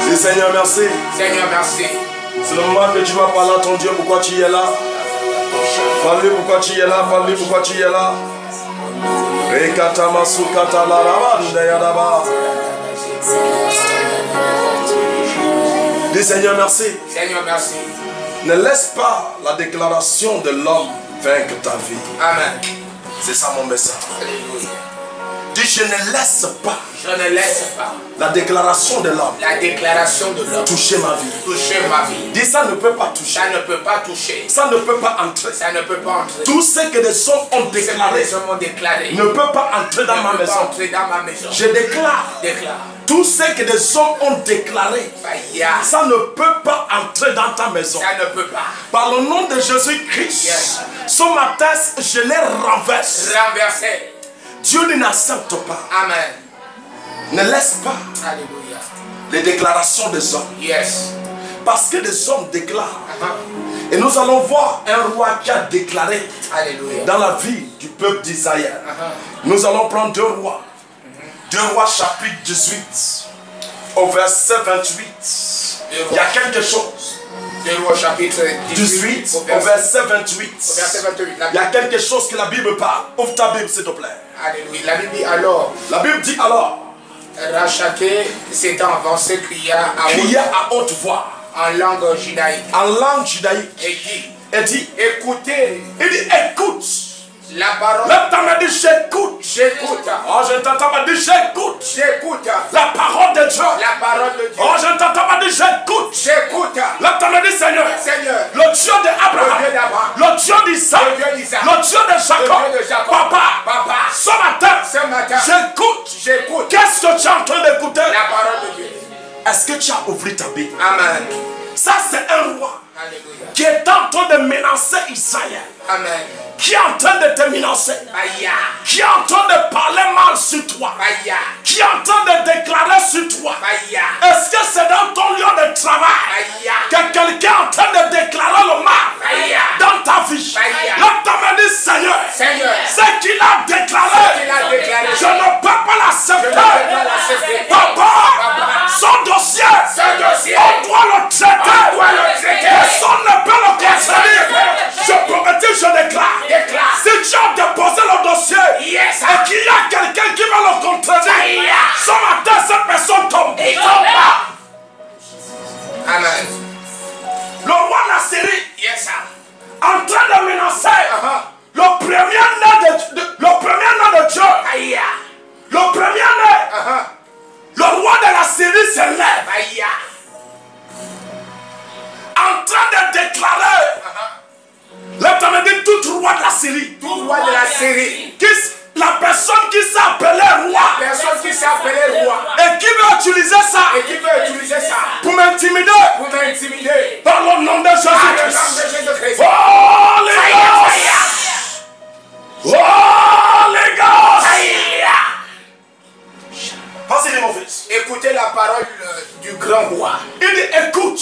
Dis Seigneur, merci. Seigneur, merci. C'est le moment que tu vas parler à ton Dieu. Pourquoi tu es là? Parle-lui pourquoi tu es là. Parle-lui pourquoi tu es là. Dis Seigneur, merci. Seigneur, merci. Ne laisse pas la déclaration de l'homme vaincre ta vie. Amen. C'est ça mon message. Alléluia. Dis je ne laisse pas Je ne laisse pas la déclaration de l'homme la déclaration de l'homme toucher ma vie. toucher ma vie. Dis ça ne peut pas toucher. Ça ne peut pas toucher. Ça ne peut pas entrer. Ça ne peut pas entrer. Tout ce que les hommes ont déclaré Les hommes ont déclaré. ne peut pas entrer dans ma ne peut pas maison. entrer dans ma maison. Je déclare. Déclare. Tout ce que les hommes ont déclaré, Faya. ça ne peut pas entrer dans ta maison. Ça ne peut pas. Par le nom de Jésus-Christ, Yes. ce matin, je les renverse. Renversé. Dieu ne n'accepte pas. Amen. Ne laisse pas Alléluia. les déclarations des hommes. Yes. Parce que les hommes déclarent. Uh-huh. Et nous allons voir un roi qui a déclaré Alléluia. dans la vie du peuple d'Israël. Uh-huh. Nous allons prendre 2 rois. 2 rois chapitre 18 au verset 28. Il y a quelque chose. 2 Rois chapitre 18 au au verset 28. verset 28. Il y a quelque chose que la Bible parle. Ouvre ta Bible s'il te plaît. Alléluia. La Bible dit alors, La Bible dit alors, Rachaké s'étant avancé, cria à haute voix en langue judaïque en langue judaïque et dit, et dit, écoutez il dit écoute. la parole. L'homme t'a dit j'écoute. J'écoute. Oh, je t'entends pas dire j'écoute. J'écoute La parole de Dieu. la parole de Dieu. Oh, je t'entends pas dire j'écoute. J'écoute. L'homme t'a dit Seigneur. Seigneur, Le Dieu d'Abraham. le Dieu d'Abraham, Le Dieu d'Isaac. le Dieu d'Isaac, Le Dieu de Jacob. le Dieu de Jacob. Papa. Ce matin. Ce matin, J'écoute. j'écoute Qu'est-ce que tu es en train d'écouter? la parole de Dieu. Est-ce que tu as ouvert ta Bible? Amen. Ça, c'est un roi Alléluia. qui est en train de menacer Israël. Amen. Qui est en train de te menacer. Aïe. Qui est en train de parler mal sur toi. Aïe. Qui est en train de déclarer sur toi. Aïe. Est-ce que c'est dans ton lieu de travail Aïe. que quelqu'un est en train de déclarer le mal Aïe. dans ta vie? Aïe. Là, tu m'as dit, Seigneur, Seigneur, ce qu'il a déclaré, qu'il a déclaré, je ne peux pas je ne l'accepter. peux pas l'accepter. Papa, Papa, son dossier, ce dossier, on doit le traiter. on doit le traiter. Personne ne peut le contredire. Je promets, je déclare. Déclare. Si tu as déposé le dossier Yes. et qu'il y a quelqu'un qui va le contredire, Aïe. ce matin, cette personne tombe. il tombe pas. Amen. Le roi de la Syrie, Yes, sir. en train de menacer Uh-huh. le premier né de Dieu. Aïe. Le premier né, Uh-huh. le roi de la Syrie se lève Aïe. en train de déclarer. Là, tu m'as dit tout roi de la Syrie. Tout roi de la Syrie. La personne qui s'est appelée roi Personne qui s'est appelé roi et qui veut utiliser ça et qui veut utiliser ça pour m'intimider pour m'intimider. par le nom de Par le nom Jésus-Christ. de Jésus-Christ. Oh les Aïe, gars! aïe. Oh les gars! Aïe. Vas-y, dis mon fils. Écoutez la parole du grand roi. Il dit écoute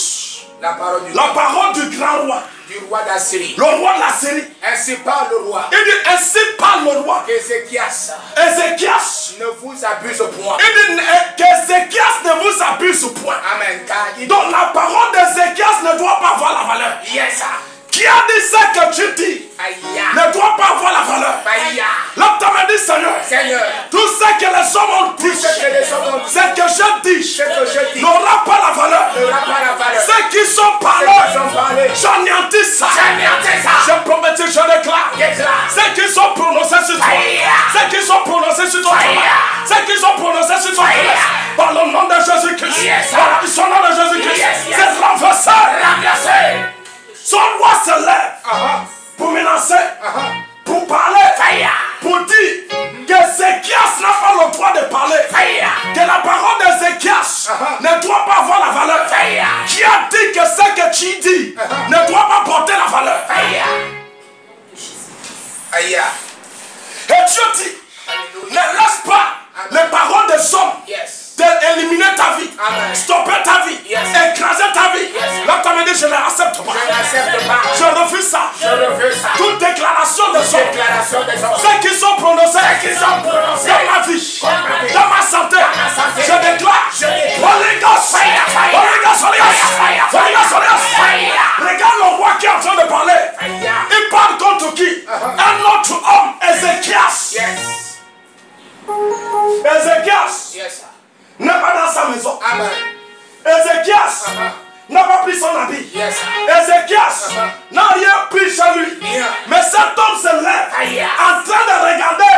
La parole du, la parole du grand roi, du roi d'Assyrie. le roi de la Syrie. Ainsi parle le roi. Il dit ainsi parle le roi. Ézéchias Ézéchias. ne vous abuse point. Il dit qu'Ézéchias ne vous abuse point. Amen. Car il dit, Donc la parole d'Ézéchias ne doit pas avoir la valeur. yes, sir. Qui a dit ça que tu dis Aïe. ne doit pas avoir la valeur. Aïe. Là, tu m'as dit, Seigneur, Seigneur, tout ce que les hommes ont dit, ce que les hommes ont dit, ce que je dis, ce que je dis, n'aura pas la valeur. n'aura pas la valeur. Ceux qui sont Ceux parlés, qui ont parlé, j'anéantis ça. j'anéantis ça. Je promets, je déclare. Déclare. Ceux qui sont prononcés sur toi, Aïe. ceux qui sont prononcés sur ton Aïe. travail, ceux qui sont prononcés sur ton Aïe. travail, par le nom de Jésus-Christ, Yes. par le nom de Jésus-Christ, Yes, yes. c'est renversé. Renversé. Son roi se lève pour menacer, pour parler, Aïe. pour dire qu'Ézéchias n'a pas le droit de parler, Aïe. que la parole d'Ézéchias ne doit pas avoir la valeur. Aïe. Qui a dit que ce que tu dis ne doit pas porter la valeur? Aïe. Aïe. Et Dieu dit, ne laisse pas les paroles des hommes Yes. d'éliminer ta vie, Amen. stopper ta vie, Yes. écraser ta vie. Yes. Là, tu m'as dit, je ne l'accepte pas. Je n'accepte pas. Je refuse ça. Je refuse ça. Toute déclaration des hommes. Déclaration des hommes. Ceux qui sont prononcés. Ceux qui sont prononcés. Dans ma vie. Dans ma santé. santé. Je déclare. Holy Ghost. Holy Ghost. Holy Ghost. Holy Ghost. Holy Ghost. Regarde le roi qui est en train de parler. Il parle contre qui? Un autre homme. Ézéchias. Yes. Ézéchias Yes. n'est pas dans sa maison. Amen. Ézéchias n'a pas pris son habit. Yes. Ézéchias n'a rien pris chez lui. Yeah. Mais cet homme se lève en train de regarder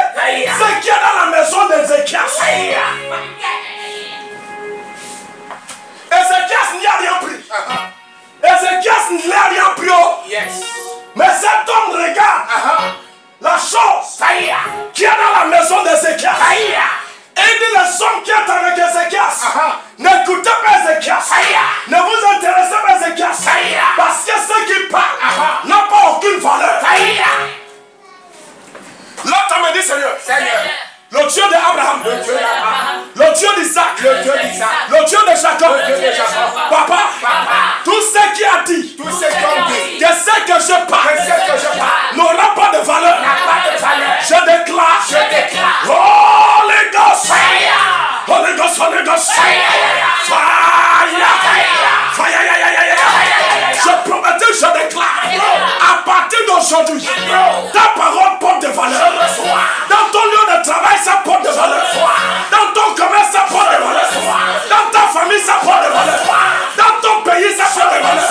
ce qui est dans la maison d'Ézéchias. Ézéchias n'y a rien pris. Ézéchias n'y a rien pris. Yes. Mais cet homme regarde la chose qui est dans la maison d'Ézéchias. Et il dit les hommes qui est avec Ézéchias. N'écoutez pas Ézéchias. Ne vous intéressez pas à Ézéchias. Parce que ceux qui parlent n'ont pas aucune valeur. L'autre me dit Seigneur. Le Dieu d'Abraham, le Dieu d'Isaac, le Dieu de Jacob, Papa, tout ce qui a dit que ce que je parle n'aura pas de valeur. Je déclare, Holy Ghost, Holy Ghost, Holy Ghost, je promets, je déclare, à partir d'aujourd'hui, ta parole porte de valeur. Dans ton lieu de travail, ça porte de valeur. Dans ton commerce, ça porte de valeur. Dans ta famille, ça porte de valeur. Dans ton pays, ça porte de valeur.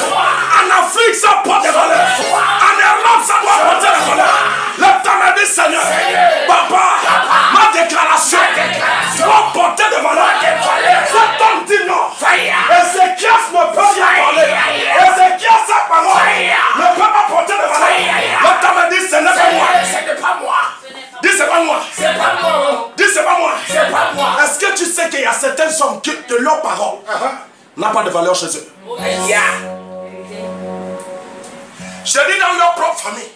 En Afrique, ça porte de valeur. En Europe, ça doit porter de valeur. Le temps m'a dit, Seigneur, Papa, ma déclaration doit porter de valeur. Cet homme dit non. Ézéchias ne peut rien parler. Ézéchias, sa parole ne peut pas porter de valeur. Le temps m'a dit, ce n'est pas moi. Dis c'est pas moi. C'est pas moi. Dis c'est pas moi. C'est pas moi. Est-ce que tu sais qu'il y a certaines hommes qui, de leur parole n'a pas de valeur chez eux? Yeah. Je dis dans leur propre famille.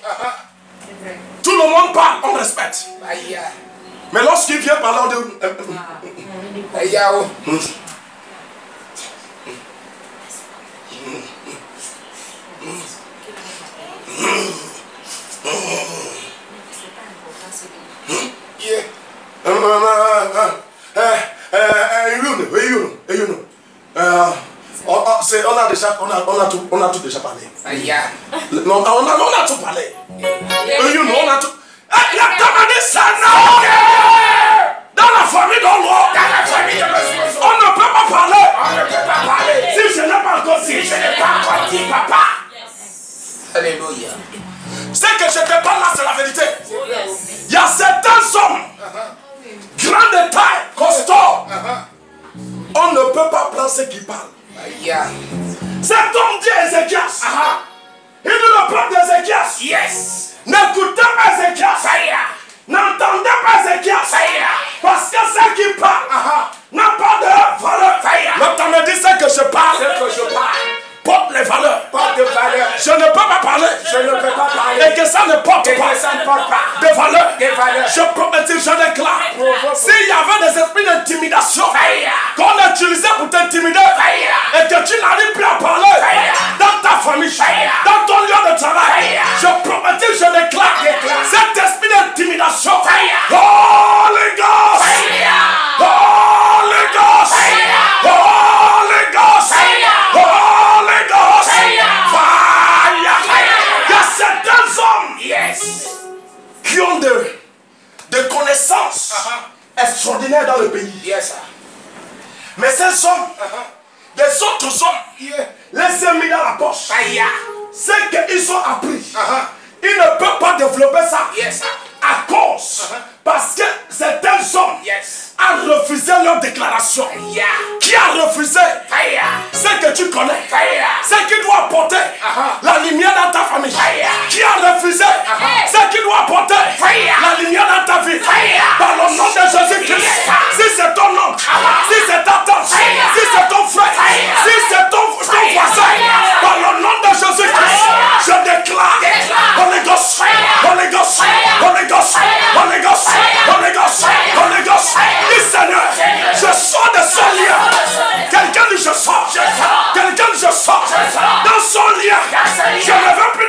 Tout le monde parle, on respecte. Mais lorsqu'il vient parler, on dit on a tout déjà parlé. Non, on a tout parlé. On a tout. Il y a demandé ça, non. Dans la famille d'Olro, on ne peut pas parler. Si je n'ai pas encore dit, papa. Alléluia. Ce que je te parle là, c'est la vérité. Il y a certains hommes, grands de taille, costauds. On ne peut pas prendre ce qu'ils parlent. Cet homme dit à Ézéchias. Il dit le peuple d'Ézéchias. Yes. N'écoutez pas Ézéchias. N'entendez pas Ézéchias. Parce que ce qui parle n'a pas de valeur. L'autre me dit ce que je parle. Porte les valeurs. Je ne peux pas parler. Et que ça ne porte pas de valeur. Je prophétise, je déclare. S'il y avait des esprits d'intimidation qu'on a utilisé pour t'intimider et que tu n'arrives plus à parler dans ta famille, dans ton lieu de travail, je prophétise, je déclare cet esprit d'intimidation. Holy Ghost! Holy Ghost! Holy Ghost! Holy Ghost! Il y a certains hommes qui ont des connaissances extraordinaires dans le pays. Mais ces hommes, des autres hommes, les ont mis dans la poche. C'est qu'ils ont appris. Ils ne peuvent pas développer ça à cause. Parce que certains hommes ont refusé leur déclaration. Qui a refusé ce que tu connais, ce qui doit apporter la lumière dans ta famille. Qui a refusé ce qui doit apporter la lumière dans ta vie. Par le nom de Jésus-Christ. Si c'est ton oncle, si c'est ta tante, si c'est ton frère, si c'est ton voisin, par le nom de Jésus-Christ, je déclare Holy Ghost, Holy Ghost, Holy Ghost, Holy Ghost, Holy Ghost, Holy Ghost. Dis Seigneur, je sors de son lien. Quelqu'un dit je sors. Quelqu'un dit je sors. Dans son lien, je ne veux plus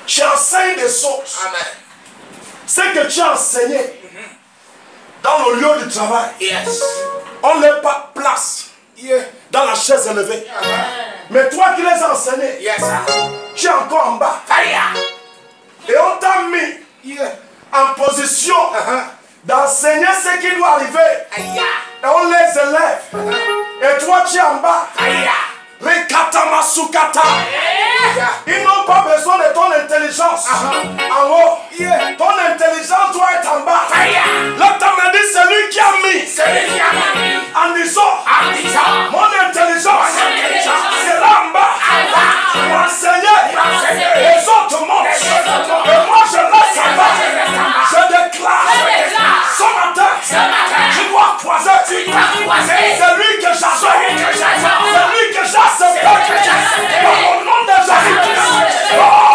Tu enseignes des autres. Amen. Ce que tu as enseigné dans le lieu du travail, Yes. on ne les pas place Yeah. dans la chaise élevée. Mais toi qui les as enseignés, Yes, sir. tu es encore en bas. Fire. Et on t'a mis Yeah. en position d'enseigner ce qui doit arriver. Aïe. Et on les élève. Et toi tu es en bas. Aïe. Rekatamasuκata. Yeah. Ils n'ont pas besoin de ton intelligence en haut. Yeah. Ton intelligence doit être en bas. Fire. L'autre me dit celui qui a mis Celui qui a mis en disant en disant mon intelligence sera en bas. Pour enseigner les autres mondes. Et moi je laisse en bas. Je déclare ce matin, tu dois croiser celui que j'adore, celui que j'accepte dans le nom de Jésus.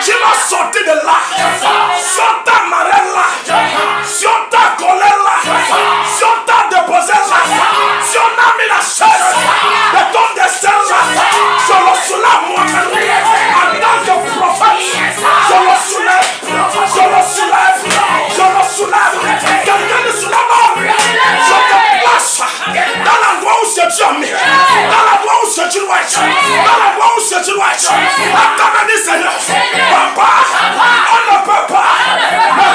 Tu m'as sorti de là, sur ta marée là, sur ta colère là, sur ta déposée là, si on a mis la chaise de ton destin là, je le soulève moi, en tant que prophète, je le soulève, je le soulève, je le soulève, quelqu'un le soulève, je te place dans l'endroit où c'est Dieu mis, dans l'endroit où c'est Dieu doit être, dans l'endroit où c'est Dieu doit être, attends, dit Seigneur, papa, on ne peut pas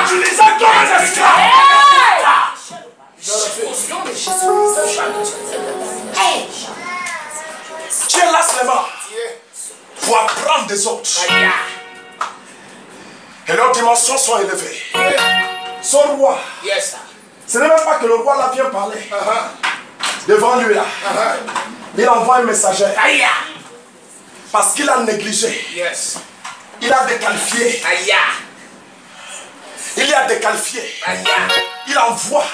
m'utiliser comme un esclave. Tu es là seulement pour apprendre des autres. Et leurs dimensions sont élevées. Son roi, Yes, sir. ce n'est même pas que le roi là vient parler devant lui là. Il envoie un messager Aïe. parce qu'il a négligé. Yes. Il a déqualifié. Aïe. Il a déqualifié. Aïe. Il envoie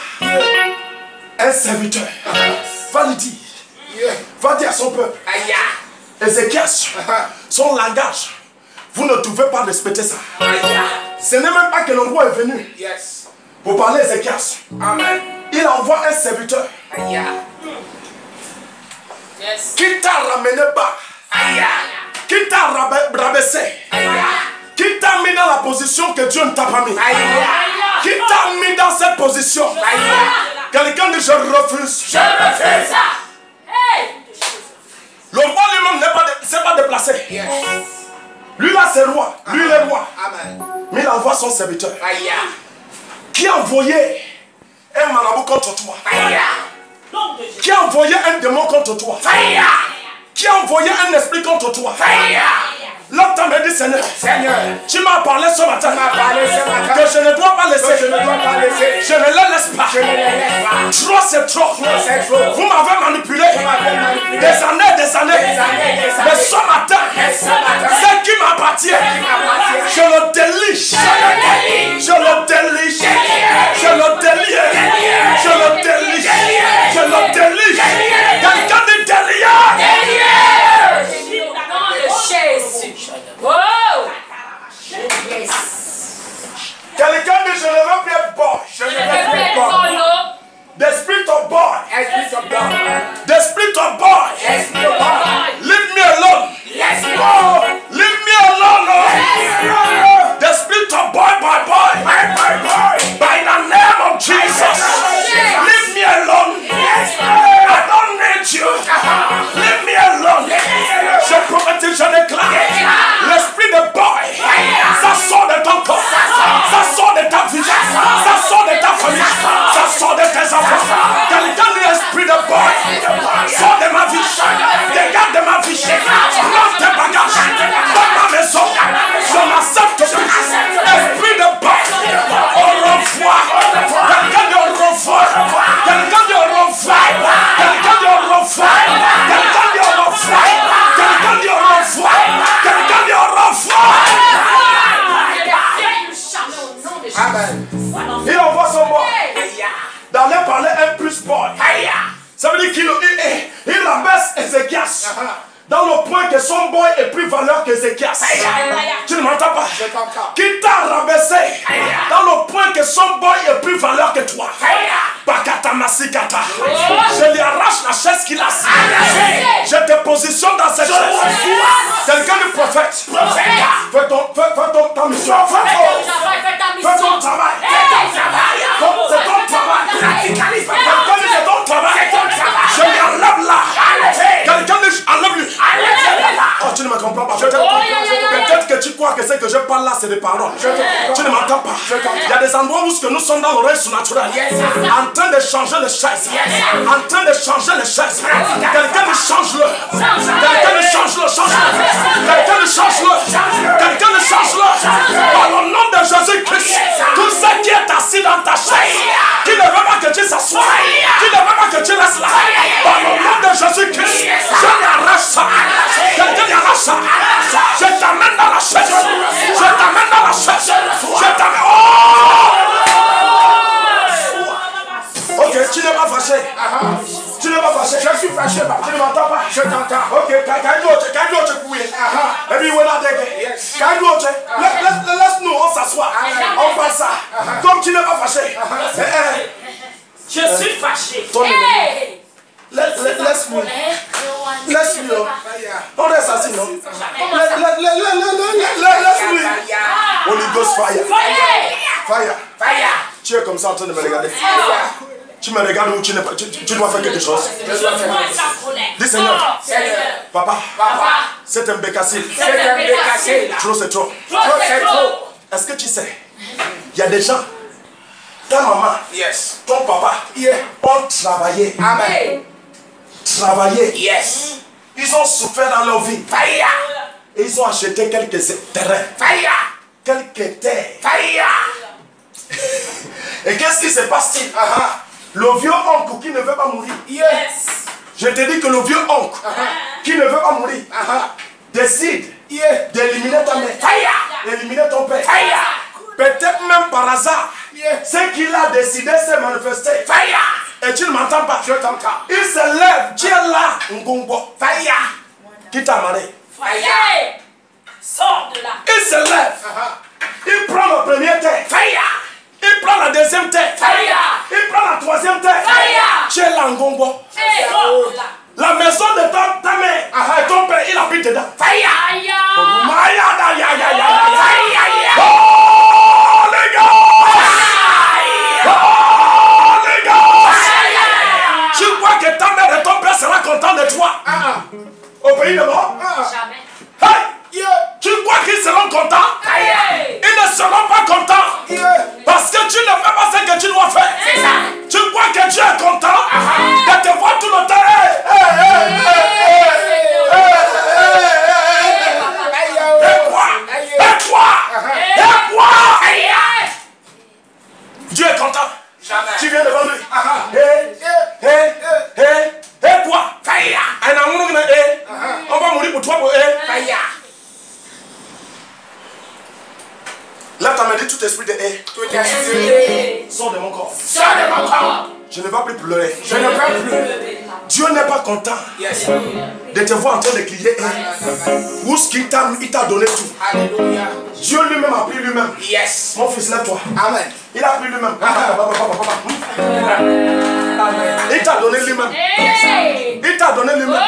un serviteur. Va lui dire. Yeah. Va dire à son peuple. Aïe. Ézéchias, son langage, vous ne pouvez pas respecter ça. Aïe. Ce n'est même pas que le roi est venu Yes. pour parler à Ézéchias. Amen. Il envoie un serviteur Aïe. Yes. qui t'a ramené bas, Aïe. qui t'a rabaissé, Aïe. qui t'a mis dans la position que Dieu ne t'a pas mis, Aïe. qui t'a mis dans cette position. Aïe. Quelqu'un dit je refuse. Je refuse ça. Le roi lui-même ne s'est pas déplacé. Yes. Lui là c'est roi, lui il est roi. Amen. Mais il envoie son serviteur Aïe. qui a envoyé un marabout contre toi, Aïe. qui a envoyé un démon contre toi, Aïe. qui a envoyé un esprit contre toi. Aïe. L'autre me dit Seigneur, Seigneur, tu m'as parlé ce matin tu m'as parlé ce matin que je ne dois pas que je laisser, ne dois pas laisser. je ne les laisse pas. Je ne les laisse pas. Trop c'est trop. c'est trop. Vous m'avez manipulé Vous m'avez manipulé. des années, des années. Des années, des années. Mais ce matin, Mais ce matin, ce qui m'appartient, m'appartient, je le délige. Je le délige. Je le délie. Je le délige. Je le délige. Quelqu'un dit délié. Dans le Jésus. Wow. Yes. Quelqu'un dit je ne veux plus être boy. Je ne veux plus être boy. The spirit of boy. Esprit of God. The spirit of boy. Esprit of God. Leave me alone. Let's go. Leave me alone. Oh. The spirit of boy, boy, boy. By the name of Jesus. Leave me alone. I don't need you. Leave me alone. Je prophétise, je déclare. L'esprit de boy. Ça sort de ton corps. Ça sort de ta vie. Ça sort de ta famille. Ça sort de tes enfants. Quelqu'un dit esprit de boy. Sors de ma vie. Dégage de ma vie. Prends tes bagages. Dans ma maison. Je n'accepte plus. Esprit de boy. Au revoir. Quelqu'un dit au revoir. Quelqu'un dit au revoir. Quelqu'un dit au revoir. Quelqu'un dit au revoir. Quelqu'un dit au revoir. Quelqu'un dit au revoir. Amen. Il envoie son boy Aïe. d'aller parler un plus boy. Aïe. Ça veut dire qu'il abaisse Ézéchias dans le point que son boy est plus valeur qu'Ézéchias. Tu ne m'entends pas? Je t'entends. Qui t'a rabaissé dans le point que son boy est plus valeur que toi. Pakatama Masikata. Je lui arrache la chaise qu'il a assis. Je te positionne dans cette chaise. Quelqu'un de prophète. Fais ta mission. Fais ton travail. C'est ton travail. Quelqu'un de c'est ton travail. Je lui enlève là. Quelqu'un de enlève-lui. Oh, tu ne me comprends pas. Peut-être que tu crois que ce que je parle là, c'est des paroles. Tu ne m'entends pas. Il y a des endroits où nous sommes dans l'oreille surnaturelle. En train de changer les chaises. En train de changer les chaises. Quelqu'un de change-le. Quelqu'un de change-le. Quelqu'un de change-le. Quelqu'un de change-le. Par le nom de Jésus-Christ. Tout ce qui est assis dans ta chaise, qui ne veut pas que tu s'assoies, qui ne veut pas que tu restes là, par le nom de Jésus-Christ, je l'arrache ça. Quelqu'un l'arrache ça. Je t'amène dans la chaise. Je t'amène dans la chaise. Je t'amène. Ok, tu n'es pas fâché. Tu n'es pas fâché. Je suis fâché, papa. Tu ne m'entends pas. Je t'entends. Ok, can you couiller? Maybe we're not there. Yes. Can you laisse-nous, on s'assoit. On passe ça. Comme tu n'es pas fâché. Je suis fâché. Laisse-moi. Laisse-moi. On reste assis, non? Laisse-lui. Holy Ghost fire. Fire. Tu es comme ça en train de me regarder. Tu me regardes où tu n'es pas. Tu dois faire quelque chose. Dis Seigneur. Papa. C'est un bécassile. Trop c'est trop. Est-ce que tu sais? Il y a des gens. Ta maman. Yes. Ton papa. Ont travaillé. Amen. Travaillé. Yes. Ils ont souffert dans leur vie. Fire. Et ils ont acheté quelques terrains. Fire. Quelques terres. Fire. Et qu'est-ce qui se passe-t-il? Le vieux oncle qui ne veut pas mourir. Yes. Je te dis que le vieux oncle qui ne veut pas mourir décide d'éliminer ta mère. Éliminer ton père. Peut-être même par hasard. Ce qu'il a décidé s'est manifesté. Et tu ne m'entends pas. Je t'entends. Il se lève. Tu es là. Ngombo. Qui t'a marré? Sors de là. Il se lève. Il prend la première terre. Il prend la deuxième terre. Il prend la troisième terre. Tu es là, Ngombo. Sors de là. La maison de ta mère et ton père, il habite dedans. Oh, les gars! Oh, les gars! Tu crois que ta mère et ton père seront contents de toi? Au pays de mort? Jamais. Hey! Tu crois qu'ils seront contents? Ils ne seront pas contents. Parce que tu ne fais pas ce que tu dois faire. Tu crois que Dieu est content de te voir tout le temps. Et quoi? Dieu est content. Tu viens devant lui. Et quoi? On va mourir pour toi. Là, tu m'as dit tout esprit de haie. Sors de mon corps. Je ne vais plus pleurer. Je ne peux plus. Dieu n'est pas content de te voir en train de crier. Où ce qu'il t'a donné tout. Alléluia. Dieu lui-même a pris lui-même. Yes. Mon fils, lève-toi. Amen. Il a pris lui-même. Il t'a donné lui-même. Il t'a donné lui-même.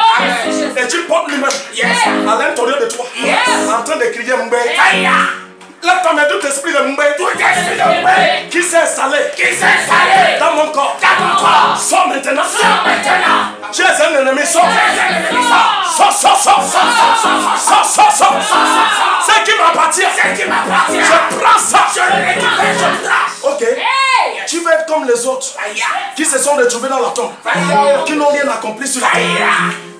Et tu portes lui-même. À l'intérieur de toi. En train de crier Mbé. Là, tu as tout esprit de Mbé. Qui s'est installé dans mon corps. Sors maintenant. Tu es un ennemi. Sors. Sors. C'est qui m'appartient. Je prends ça. Ok. Tu vas être comme les autres qui se sont retrouvés dans la tombe, qui n'ont rien accompli sur la terre.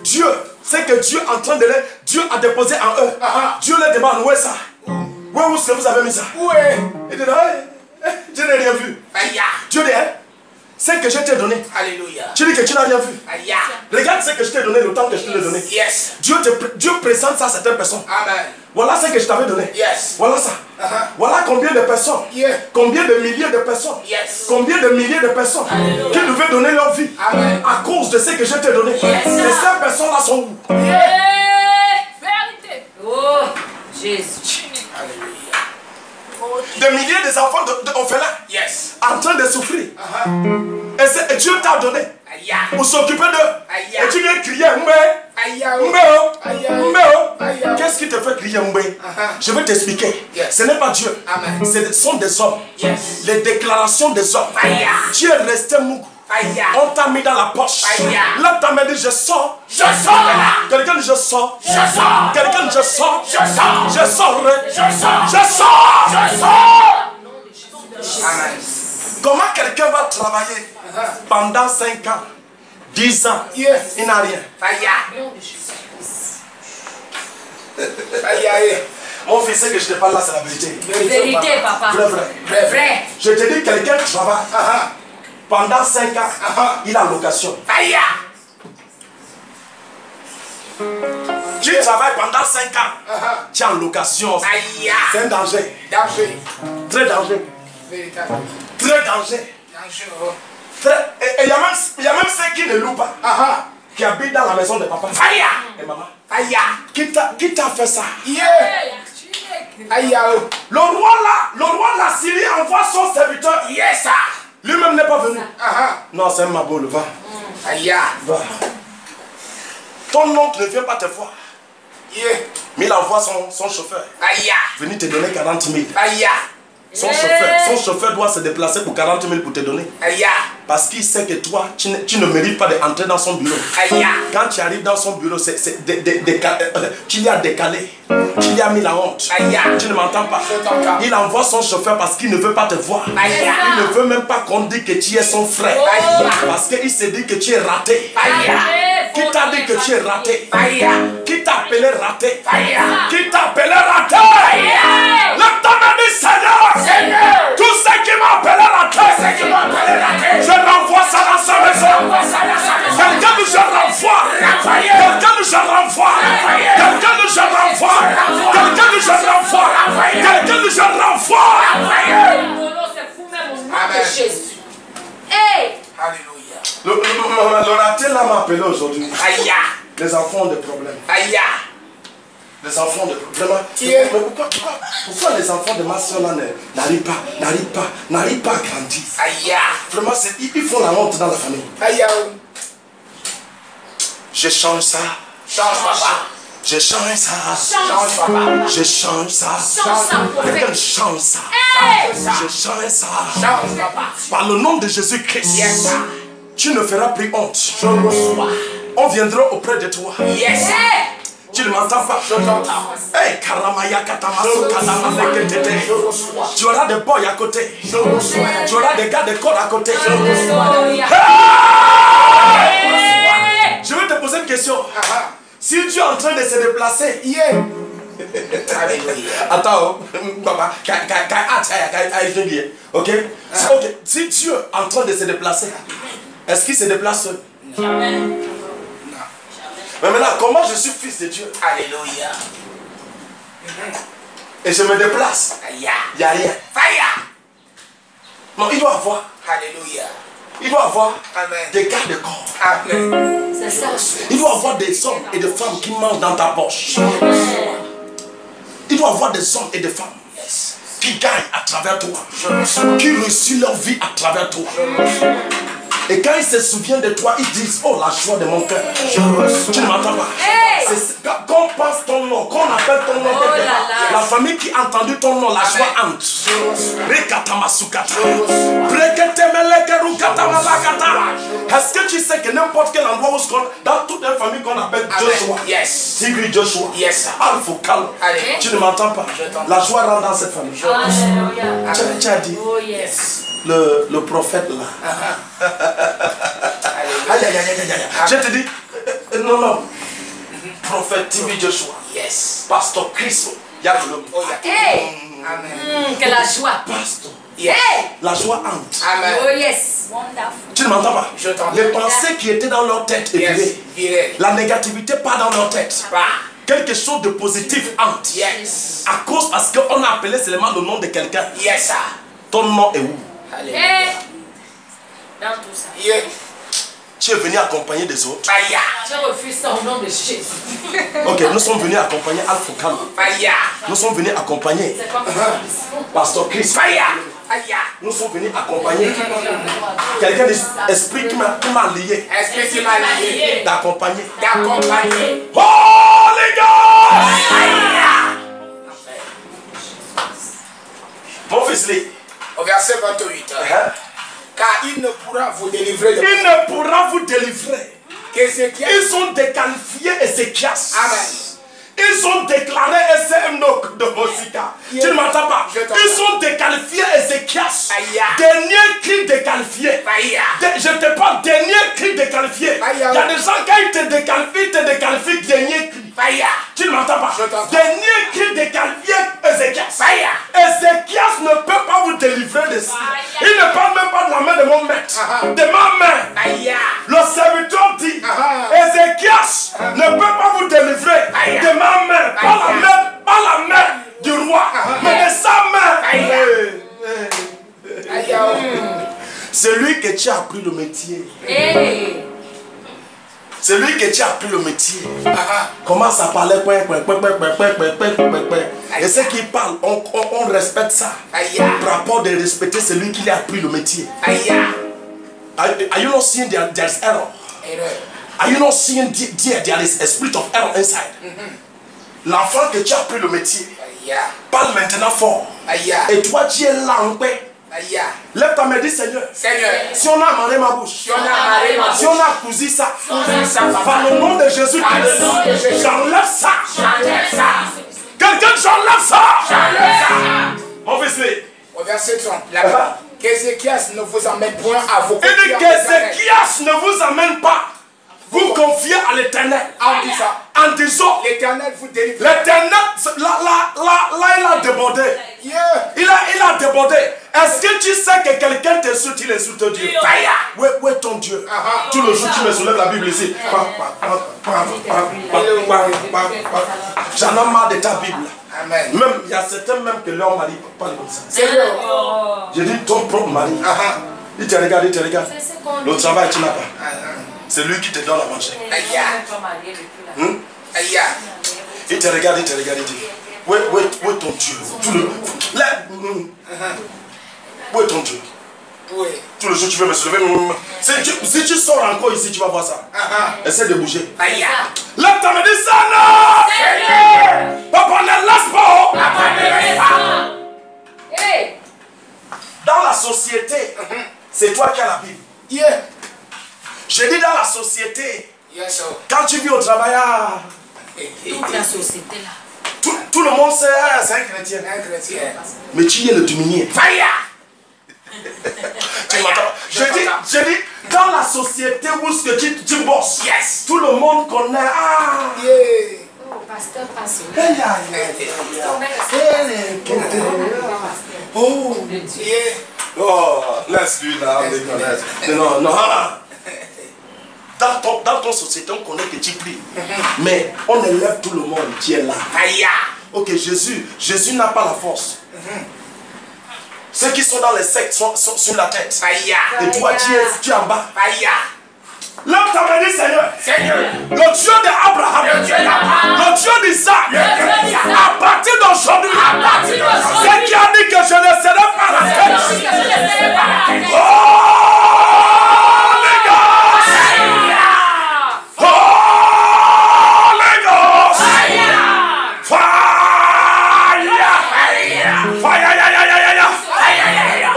Dieu, c'est que Dieu est en train de les... Dieu a déposé en eux. Dieu les demande, où est ça? Où est-ce que vous avez mis ça? Il dit, je n'ai rien vu. Dieu dit, c'est que je t'ai donné. Alléluia. Tu dis que tu n'as rien vu. Regarde ce que je t'ai donné, le temps que je te l'ai donné. Yes. Dieu présente ça à certaines personnes. Amen. Voilà ce que je t'avais donné. Yes. Voilà ça. Voilà combien de personnes. Combien de milliers de personnes. Yes. Combien de milliers de personnes qui devaient donner leur vie à cause de ce que je t'ai donné. Et ces personnes-là sont où? Vérité. Oh, Jésus. Alléluia. Des milliers d'enfants d'orphelins. Yes. En train de souffrir. Et Dieu t'a donné pour s'occuper d'eux. Et tu viens crier Qu'est-ce qui te fait crier Je vais t'expliquer. Ce n'est pas Dieu. Ce sont des hommes. Les déclarations des hommes. Tu es resté mou. On t'a mis dans la poche. Là, ta main dit je sors. Je sors de là. Quelqu'un dit je sors. Je sors. Quelqu'un dit je sors. Je sors. Je sors. Je sors. Je sors. Je sors. Amen. Comment quelqu'un va travailler pendant 5 ans, 10 ans, il n'a rien. Mon fils, c'est que je te parle là, c'est la vérité. Vérité, papa. Vrai. Vrai. Je te dis, quelqu'un qui travaille pendant 5 ans, il a location. Tu travailles pendant 5 ans, tu es en location. C'est un danger. Très dangereux. Très dangereux. Et il y a même ceux qui ne louent pas, qui habitent dans la maison de papa et maman. Qui t'a fait ça? Le roi de la Syrie envoie son serviteur. Lui-même n'est pas venu. Non, c'est un mabou, va. Va. Ton oncle ne vient pas te voir. Mais il envoie son chauffeur. Venir te donner 40 000. Son chauffeur doit se déplacer pour 40 000 pour te donner. Parce qu'il sait que toi, tu ne mérites pas d'entrer dans son bureau. Quand tu arrives dans son bureau, tu l'as décalé. Tu lui as mis la honte. Tu ne m'entends pas. Il envoie son chauffeur parce qu'il ne veut pas te voir. Il ne veut même pas qu'on dise que tu es son frère. Parce qu'il se dit que tu es raté. Qui t'a dit que tu es raté? Qui t'a appelé raté? Qui t'a appelé raté? Le temps dit Seigneur, tous ceux qui m'ont appelé raté, je renvoie ça dans sa maison. Quelqu'un nous je renvoie. Quelqu'un nous je renvoie. Quelqu'un nous je renvoie. Quelqu'un nous je renvoie. Quelqu'un nous je renvoie. C'est fou même au nom de Jésus. Hey! Alléluia. Le raté là m'a appelé aujourd'hui. Les enfants ont des problèmes. Les enfants de vraiment. Mais pourquoi les enfants de ma soeur là n'arrivent pas à grandir? Vraiment, ils font la honte dans la famille. Je change ça. Change papa. Je change ça. Change papa. Je change ça. Quelqu'un change ça. Je change ça. Change papa. Par le nom de Jésus-Christ, tu ne feras plus honte. Je reçois. On viendra auprès de toi. Yes. Tu ne m'entends pas? Je t'entends. Hey, Karamaya Katamasu Katamaseketete. Je reçois. Tu auras des boys à côté. Je reçois. Tu auras des gars de corps à côté. Je reçois. Hey! Je vais te poser une question. Si tu es en train de se déplacer, attends, papa, ok? Si tu es en train de se déplacer, est-ce qu'il se déplace seul? Jamais. Mais maintenant, comment je suis fils de Dieu? Alléluia. Et je me déplace. Il n'y a rien. Non, il doit avoir. Alléluia. Il doit avoir Amen. des gardes de corps. Amen. C'est ça. Il doit avoir des hommes et des femmes qui mangent dans ta poche. Il doit avoir des hommes et des femmes qui gagnent à travers toi. Qui réussissent leur vie à travers toi. Et quand ils se souviennent de toi, ils disent, oh la joie de mon cœur. Tu ne m'entends pas. Quand on pense ton nom, quand on appelle ton nom, la famille qui a entendu ton nom, la joie entre. Est-ce que tu sais que n'importe quel endroit où dans toute une famille qu'on appelle Joshua, Tigri Joshua, Alpha Cal, tu ne m'entends pas. La joie rentre dans cette famille. Tu as dit. Oh yes. Le prophète là. Aïe, aïe, aïe, aïe, aïe. Je te dis, non. Prophète TV Joshua. Pasteur Chris. Amen. Que la joie. Pasteur. Hey! La joie entre. Amen. Oh yes. Wonderful. Tu ne m'entends pas? Je t'entends. Les pensées qui étaient dans leur tête est virée. La négativité pas dans leur tête. Quelque chose de positif entre. À cause parce qu'on a appelé seulement le nom de quelqu'un. Ton nom est où? Hey! Dans tout ça. Tu es venu accompagner des autres. Fire. Je refuse ça au nom de Jésus. Ok, nous sommes venus accompagner Alpha Kama. Fire. Nous sommes venus accompagner C'est comme ça. Pasteur Chris. Fire. Fire. Nous sommes venus accompagner quelqu'un d'esprit qui m'a lié. Esprit qui m'a lié. D'accompagner. D'accompagner. Holy Ghost! Fire. Mon fils Lee. Au verset 28. Car il ne pourra vous délivrer de Il ne pourra vous délivrer. qu'Ézéchiel. Ils ont déqualifié Ézéchias. Amen. Ils ont déclaré SMNOK de Bosika. Tu ne m'entends pas? Je t'entends. Ils ont déqualifié Ézéchias. Aïe. Dernier cri déqualifié. Fire. Je te parle, dernier cri déqualifié. Aïe. Il y a des gens, quand ils te déqualifient, dernier cri. Fire. Tu ne m'entends pas? Je t'entends. Dernier cri déqualifié, Ézéchias. Fire. Ézéchias ne peut pas vous délivrer de ça. Il ne parle même pas de la main de mon maître, de ma main. Fire. Le serviteur dit, Ah. Ézéchias ne peut pas vous délivrer Aïe. de ma main, pas la main du roi, mais de sa main. Aïe. Aïe. C'est lui que tu as appris le métier. Hey. C'est lui que tu as appris le métier. Commence à parler. Et ceux qui parlent, on respecte ça. Aïe. Par rapport de respecter celui qui a appris le métier. Aïe. Are you not seeing there's error? Erreur. Are you not seeing there is a spirit of error inside? L'enfant que tu as appris le métier, Aïe. parle maintenant fort. Aïe. Et toi, tu es là en paix. Aïe. Lève ta main, dis Seigneur. Seigneur. Si on a amarré ma bouche, Si on a amarré ma si bouche. on a cousu ça, ça, par le nom de Par Jésus-Christ, le nom de Jésus. j'enlève ça. J'enlève ça. Quelqu'un, j'enlève ça. J'enlève ça. Mon fils, Au verset 30, là-bas, qu'Ézéchias ne vous emmène point à vos il dit confiances qu'Ézéchias ne vous amène pas. Vous confiez à l'Éternel. en disant, En disant, l'Éternel vous délivre. l'Éternel, là, il a débordé. Yeah. Il a débordé. Est-ce que tu sais que quelqu'un t'insulte, il insulte Dieu? Où est ton Dieu? Tout le jour, tu me soulèves la Bible ici. J'en ai marre de ta Bible. Amen. Même, il y a certains même que leur mari parle comme ça. Seigneur. J'ai dit ton propre mari. Il te regarde, il te regarde. Le travail, tu n'as pas. C'est lui qui te donne à manger. Aïe. Aïe. Il te regarde, il te regarde, il dit où est ton Dieu? Où est ton Dieu? Oui. Tout le jour, tu veux me soulever. Si tu sors encore ici, tu vas voir ça. Essaie de bouger. Aïe. Là, tu me dit ça, non! Papa, ne laisse pas! Papa ne laisse pas. Hey. Dans la société, c'est toi qui as la Bible. Yeah. Je dis dans la société, Yes, sir. quand tu vis au travail, Toute la société là. tout le monde sait, c'est un chrétien. Un chrétien. Mais tu es le diminué. Fire. Tu m'entends? Je dis, dans la société où ce que tu bosses, Yes. tout le monde connaît. Yeah. Oh, pasteur passe. Oh, Yeah. oh, laisse-lui là, non, non. Dans ton société, on connaît que tu pries. Mais on élève tout le monde qui est là. Fire. Ok, Jésus n'a pas la force. Ceux qui sont dans les sectes sont sur la tête. Fire. Et toi, tu es en bas. Fire. Là, tu as dit, Seigneur, Seigneur. le Dieu d'Abraham, Le Dieu d'Abraham. le Dieu d'Isaac, Dieu d'Isaac. à partir d'aujourd'hui, c'est qui a dit que je ne serai pas la tête. Oh, les gars! Oh, les gars! Fire!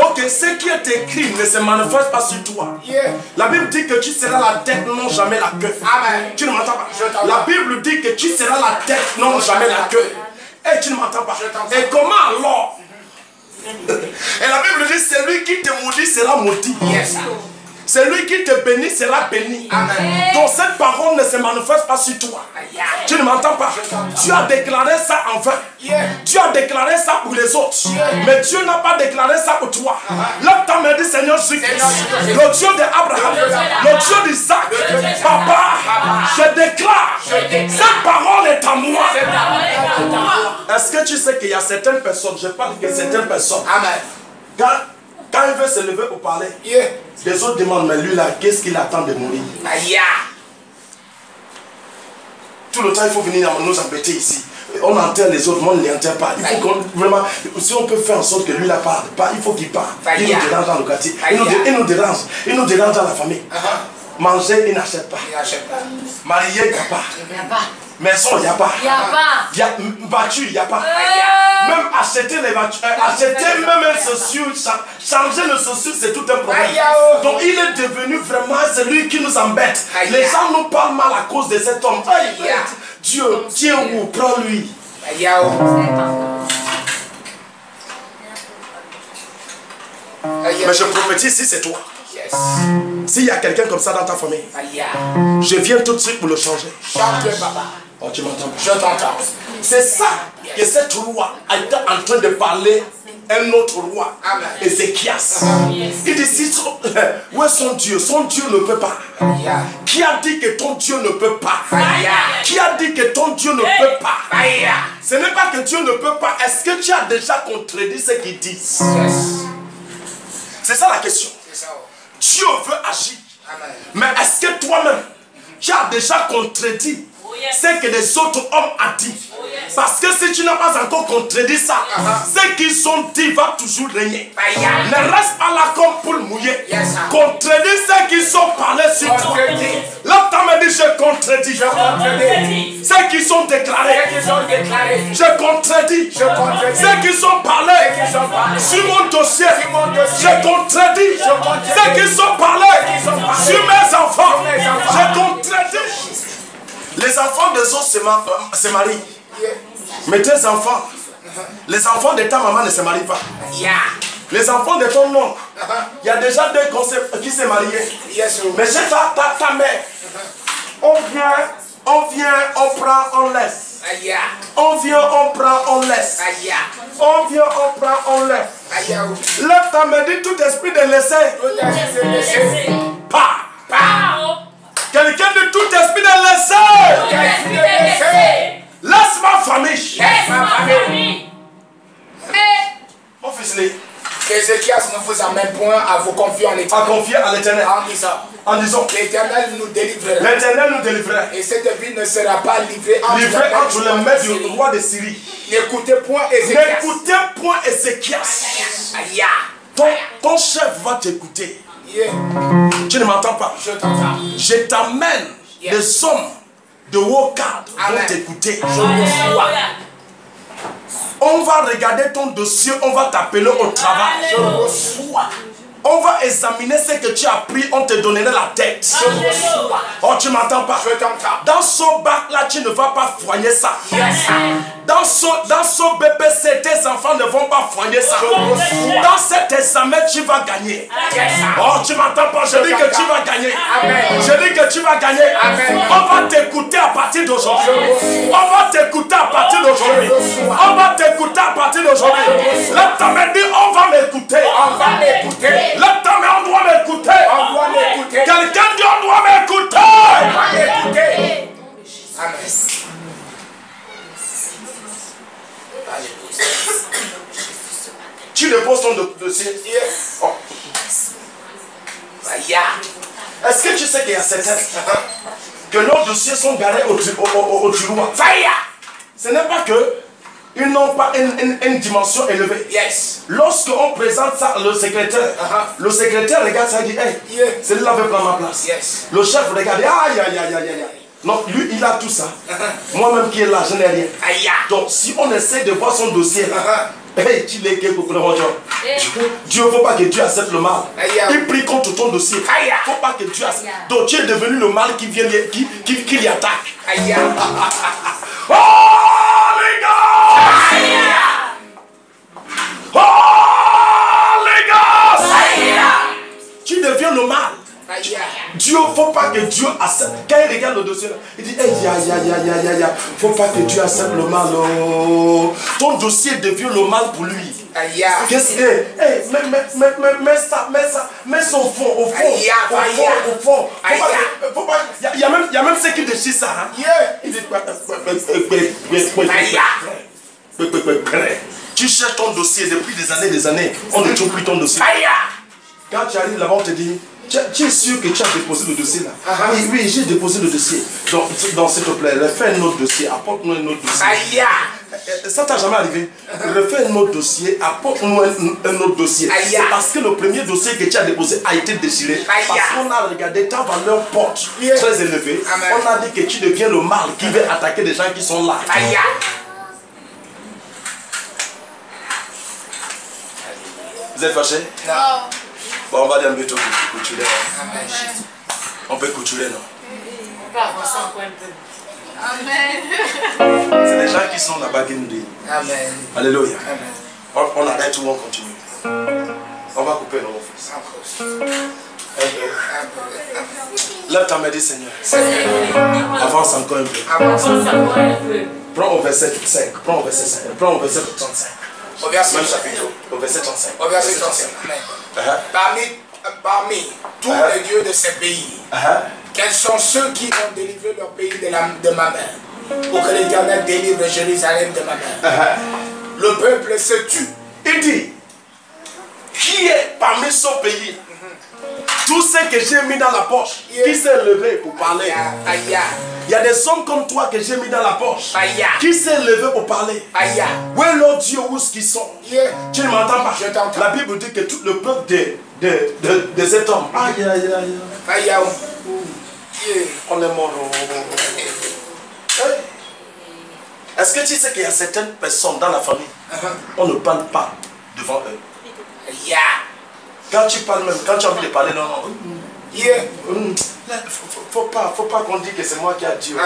Ok, ce qui est écrit ne se manifeste pas sur toi. Yeah. La Bible dit que tu seras la tête, non jamais la queue. Amen. Tu ne m'entends pas? Je t'entends. La Bible dit que tu seras la tête, non jamais la queue. Et tu ne m'entends pas? Je t'entends. Et comment alors? Et la Bible dit celui qui te maudit sera maudit. Yes. Celui qui te bénit sera béni. Amen. Donc cette parole ne se manifeste pas sur toi. Aïe. Tu ne m'entends pas? Tu as déclaré ça en vain. Yeah. Tu as déclaré ça pour les autres. Mais Dieu n'a pas déclaré ça pour toi. Là, tu m'as dit, Seigneur Jésus, le Dieu d'Abraham, le Dieu d'Isaac, Papa, je déclare, cette parole est à moi. Est-ce que tu sais qu'il y a certaines personnes, je parle que certaines personnes, Amen. quand Quand il veut se lever pour parler, les autres demandent, mais lui là, qu'est-ce qu'il attend de mourir? Tout le temps, il faut venir nous embêter ici. On enterre les autres, mais on ne les enterre pas. Il faut qu'on, vraiment, si on peut faire en sorte que lui là parle, il faut qu'il parle. Il nous dérange dans le quartier. Il nous dérange dans la famille. Manger, il n'achète pas. Marié, il n'y a pas. Maison, il n'y a pas. Voiture, il n'y a pas. Même acheter les voitures, acheter même un chaussure, changer le chaussure, c'est tout un problème. Donc il est devenu vraiment celui qui nous embête. Les gens nous parlent mal à cause de cet homme. Dieu, tiens où, prends-lui. Mais je prophétise, si c'est toi. S'il y a quelqu'un comme ça dans ta famille, je viens tout de suite pour le changer. Change-le, papa. Oh, tu m'entends? Je t'entends. C'est ça que cet roi était en train de parler. Un autre roi, Ézéchias. Il dit, où est son Dieu? Son Dieu ne peut pas. Qui a dit que ton Dieu ne peut pas? Qui a dit que ton Dieu ne peut pas? Ce n'est pas que Dieu ne peut pas. Est-ce que tu as déjà contredit ce qu'ils disent? C'est ça la question. Dieu veut agir. Mais est-ce que toi-même, tu as déjà contredit ce que les autres hommes ont dit? Parce que si tu n'as pas encore contredit ça, ce qu'ils ont dit va toujours régner. Ne reste pas là comme poule mouillée. Contredis ce qu'ils ont parlé sur toi. L'autre me dit je contredis. Ce qu'ils ont déclaré. Je contredis. Ce qu'ils ont parlé sur mon dossier. Je contredis. Ce qu'ils ont parlé sur mes enfants. Je contredis. Les enfants des autres se marient. Mais tes enfants, les enfants de ta maman ne se marient pas. Les enfants de ton oncle, il y a déjà deux qui se marient. Mais chez ta mère, on vient, on prend, on laisse. On vient, on prend, on laisse. On vient, on prend, on laisse. Là, tu me dit tout esprit de laisser. Pas. Quelqu'un de tout esprit de laisser. Laisse ma famille. Mon fils né. Ézéchias ne vous amène point à vous confier en l'Éternel. À confier à l'Éternel. En disant l'Éternel nous délivrera. L'Éternel nous délivrera. Et cette ville ne sera pas livrée entre les mains du roi de Syrie. N'écoutez point Ézéchias. N'écoutez point Ézéchias. Ton chef va t'écouter. Tu ne m'entends pas? Je t'entends. Je t'amène des hommes de haut cadre vont t'écouter. On va regarder ton dossier, on va t'appeler au travail. Je reçois. On va examiner ce que tu as pris, on te donnera la tête. Oh, tu m'entends pas? Je t'entends. Dans ce bac-là, tu ne vas pas foigner ça. Dans ce BPC, tes enfants ne vont pas foigner ça. Dans cet examen, tu vas gagner. Oh, tu m'entends pas? Je dis que tu vas gagner. Je dis que tu vas gagner. On va t'écouter à partir d'aujourd'hui. On va t'écouter à partir d'aujourd'hui. On va t'écouter à partir d'aujourd'hui. Là, tu m'as dit, on va m'écouter. On va m'écouter. Là, on doit m'écouter. On doit m'écouter. Quelqu'un dit on doit m'écouter. On doit m'écouter. Amen. Tu déposes ton dossier. Oh. Est-ce que tu sais qu'il y a certains que leurs dossiers sont garés au tiroir? Ce n'est pas que ils n'ont pas une dimension élevée. Lorsqu'on présente ça le secrétaire regarde ça et dit hey, celui-là veut prendre ma place. Le chef regarde, aïe. Non, lui il a tout ça. Moi-même qui est là, je n'ai rien. Donc si on essaie de voir son dossier là, hey, tu l'es quelque pour Dieu, faut pas que Dieu accepte le mal. Il prie contre ton dossier. Faut pas que Dieu accepte. Donc tu es devenu le mal qui vient qui l'y attaque. Oh les gars! Oh les gars! Tu deviens le mal. Dieu, faut pas que Dieu accepte. Quand il regarde le dossier, il dit hey, faut pas que Dieu accepte le mal. Oh. Ton dossier devient le mal pour lui. Qu'est-ce que mets ça au fond. Il y a même ceux qui déchirent ça. Hein? Il dit Tu cherches ton dossier depuis des années. On ne trouve plus ton dossier. Quand tu arrives là-bas, on te dit, tu es sûr que tu as déposé le dossier là? Oui, j'ai déposé le dossier. Donc s'il te plaît, refais un autre dossier, apporte-nous un autre dossier. Ça t'a jamais arrivé? Refais un autre dossier, apporte-nous un autre dossier. C'est parce que le premier dossier que tu as déposé a été déchiré. Parce qu'on a regardé ta valeur porte très élevée. On a dit que tu deviens le mal qui veut attaquer des gens qui sont là. Vous êtes fâchés? Non. Bon, on va dire bientôt couturer. On peut couturer, non? On peut avancer encore un peu. Amen. C'est les gens qui sont là-bas qui nous disent. Amen. Alléluia. Amen. On arrête ou on continue? On va couper nos fils. Lève ta main, dis Seigneur. Avance encore un peu. Avance encore un peu. Prends au verset 5. Prends au verset 5. Prends au verset 35. Au verset Même chapitre. Au verset 35. Au verset 35. Amen. Parmi tous les dieux de ces pays, quels sont ceux qui ont délivré leur pays de ma main, pour que l'Éternel délivre Jérusalem de ma main? Le peuple se tue. Il dit, qui est parmi son pays? Tout ce que j'ai mis dans la poche, qui s'est levé pour parler? Il y a des hommes comme toi que j'ai mis dans la poche, qui s'est levé pour parler. Où est leur Dieu, où est-ce qu'ils sont? Tu ne m'entends pas? La Bible dit que tout le peuple de cet homme. Aïe, aïe, aïe. On est mort. Est-ce que tu sais qu'il y a certaines personnes dans la famille, on ne parle pas devant eux? Quand tu parles même, quand tu as envie de parler, non. Faut pas qu'on dise que c'est moi qui a dit.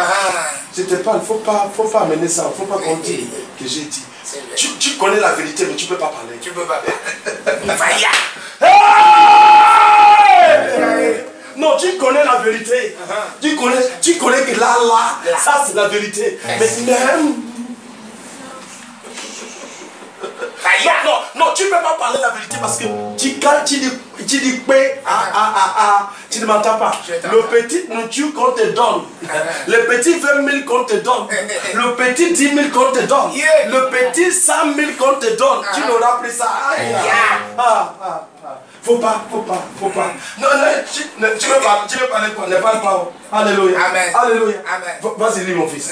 Je te parle, faut pas amener ça, faut pas qu'on dise que j'ai dit. Tu connais la vérité, mais tu peux pas parler. Tu peux pas parler. Non, tu connais la vérité. Tu connais que là, ça c'est la vérité. Mais même. Non, tu ne peux pas parler la vérité parce que quand tu dis tu ne m'entends pas. Le petit nourriture qu'on te donne, le petit 20 000 qu'on te donne, le petit 10 000 qu'on te donne, le petit 100 000 qu'on te donne, tu n'auras plus ça. Faut pas. Non, tu veux parler quoi? Ne parle pas. Alléluia. Amen. Alléluia. Amen. Vas-y, lis mon fils.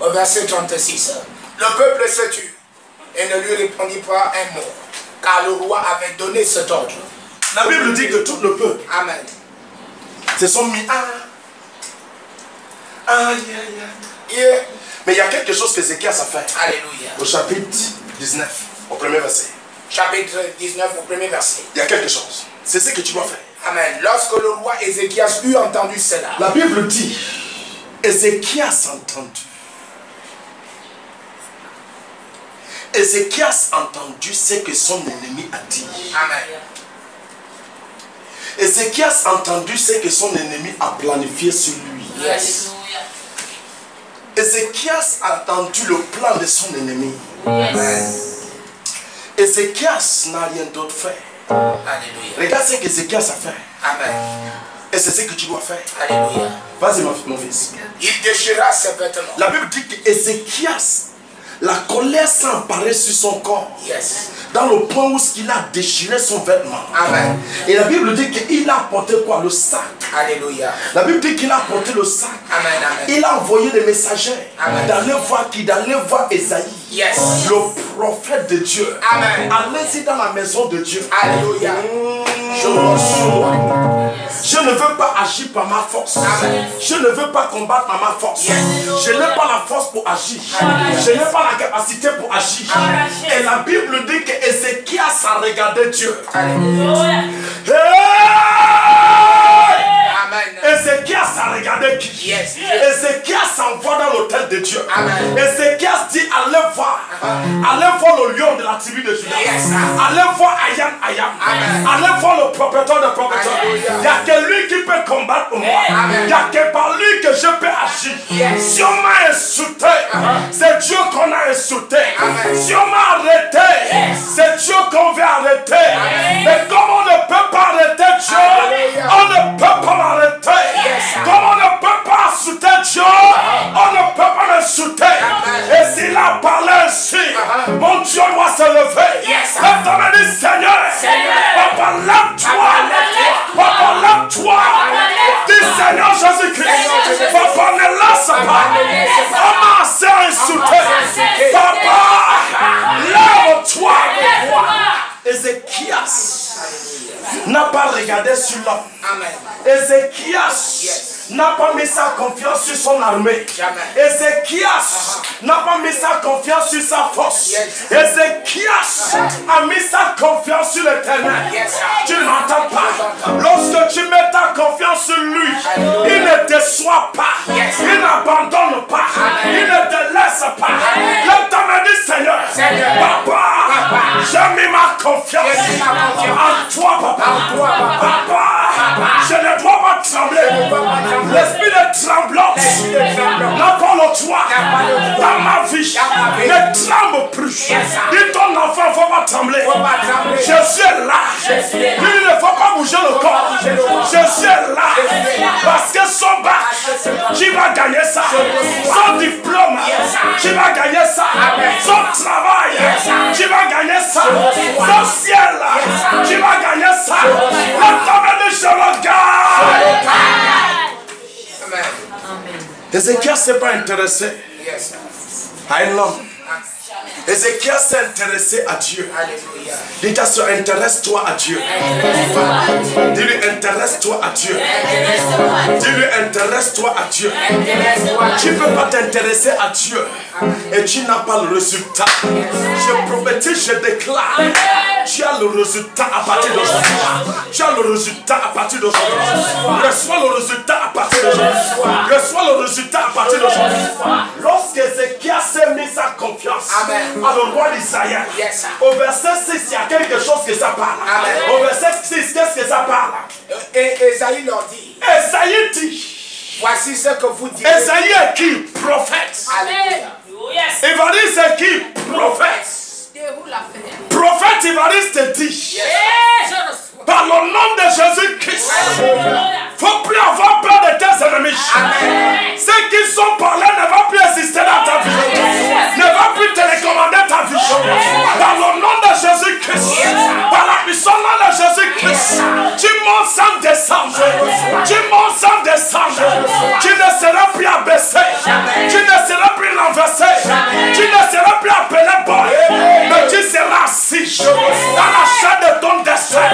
Au verset 36. Le peuple se tue et ne lui répondit pas un mot, car le roi avait donné cet ordre. La Bible dit que tout le peuple Amen. se sont mis mais il y a quelque chose que Ézéchias a fait. Alléluia. Au chapitre 19, au premier verset. Chapitre 19, au premier verset. Il y a quelque chose. C'est ce que tu dois faire. Amen. Lorsque le roi Ézéchias eut entendu cela. La Bible dit, Ézéchias a entendu. Ézéchias a entendu ce que son ennemi a dit. Amen. Ézéchias a entendu ce que son ennemi a planifié sur lui. Yes. Ézéchias a entendu le plan de son ennemi. Amen. Ézéchias n'a rien d'autre fait. Alléluia. Regarde ce qu'Ézéchias a fait. Amen. Et c'est ce que tu dois faire. Alléluia. Vas-y mon fils. Il déchira ses vêtements. La Bible dit qu'Ézéchias, la colère s'est emparée sur son corps. Yes. Dans le point où il a déchiré son vêtement. Amen. Et la Bible dit qu'il a porté quoi? Le sac. Alléluia. La Bible dit qu'il a porté le sac. Amen. Amen. Il a envoyé des messagers d'aller voir Esaïe. Yes. Le prophète de Dieu. Amen. Allez-y dans la maison de Dieu. Alléluia. Je ne veux pas agir par ma force. Amen. Je ne veux pas combattre par ma force. Yes. Je n'ai pas la force pour agir. Je n'ai pas la capacité pour agir. Et la Bible dit que Ézéchias a regardé Dieu. Alléluia. Amen. Ézéchias a regardé qui? Yes. Ézéchias s'envoie dans l'autel de Dieu. Amen. Ézéchias dit allez voir le lion de la tribu de Juda. Yes. Allez voir Ayam. Amen. Allez voir le propriétaire de propriétaire. Alléluia. Il n'y a que lui qui peut combattre pour moi. Amen. Il n'y a que par lui que je peux agir. Yes. Si on m'a insulté, c'est Dieu qu'on a insulté. Amen. Si on m'a arrêté, c'est Dieu qu'on veut arrêter. Mais comme on ne peut pas arrêter Dieu, Alléluia. on ne peut pas m'arrêter. Comme on ne peut pas insulter Dieu, on ne peut pas m'insulter. Et s'il a parlé ainsi, mon Dieu doit se Dis Seigneur Jésus-Christ. Papa, ne laisse pas. Maman s'est insultée. Papa, lève-toi. Ézéchias n'a pas regardé sur l'homme. Ézéchias n'a pas mis sa confiance sur son armée. Ézéchias n'a pas mis sa confiance sur sa force. Ézéchias a mis sa confiance sur l'Éternel. Tu n'entends pas. Lorsque tu mets ta confiance sur lui, il ne déçoit pas. Il n'abandonne pas. Il ne te laisse pas. Lève ta main, dis Seigneur. Papa, j'ai mis ma confiance en toi, papa. Papa, je ne dois pas trembler. L'esprit de tremblance n'a pas le toit dans ma vie. Ne tremble plus. Dis ton enfant, il ne faut pas trembler. Jésus est là. Il ne faut pas bouger le corps. Jésus est là. Parce que son bac, tu vas gagner ça. Son diplôme, tu vas gagner ça. Son travail, tu vas gagner ça. Son ciel, tu vas gagner ça. La table de je le gagne. Ézéchias ne s'est pas intéressé à un homme. Ézéchias s'est intéressé à Dieu. Dis-toi, intéresse-toi à Dieu. Dis-lui, intéresse-toi à Dieu. Dis-lui, intéresse-toi à Dieu. Tu ne peux pas t'intéresser à Dieu et tu n'as pas le résultat. Je prophétise, je déclare. Tu as le résultat à partir d'aujourd'hui. Tu as le résultat à partir d'aujourd'hui. Reçois le résultat à partir d'aujourd'hui. Reçois le résultat à partir d'aujourd'hui. Lorsque Ézéchias s'est mis sa confiance à le roi d'Israël, au verset 6, il y a quelque chose que ça parle. Au verset 6, qu'est-ce que ça parle? Et Esaïe leur dit. Esaïe dit. Voici ce que vous dites. Esaïe est qui? Prophète. Il va dire c'est qui? Prophète. Prophète évariste dit, par le nom de Jésus-Christ, il ne faut plus avoir peur de tes ennemis. Ceux qui sont parlés ne vont plus exister dans ta vie, ne vont plus télécommander ta vie. Dans le nom de Jésus-Christ, par la puissance de Jésus-Christ, tu montes sans descendre, tu montes sans descendre, tu ne seras plus abaissé, tu ne seras plus renversé, tu ne seras plus appelé boy, mais tu seras assis dans la chaise de ton destin,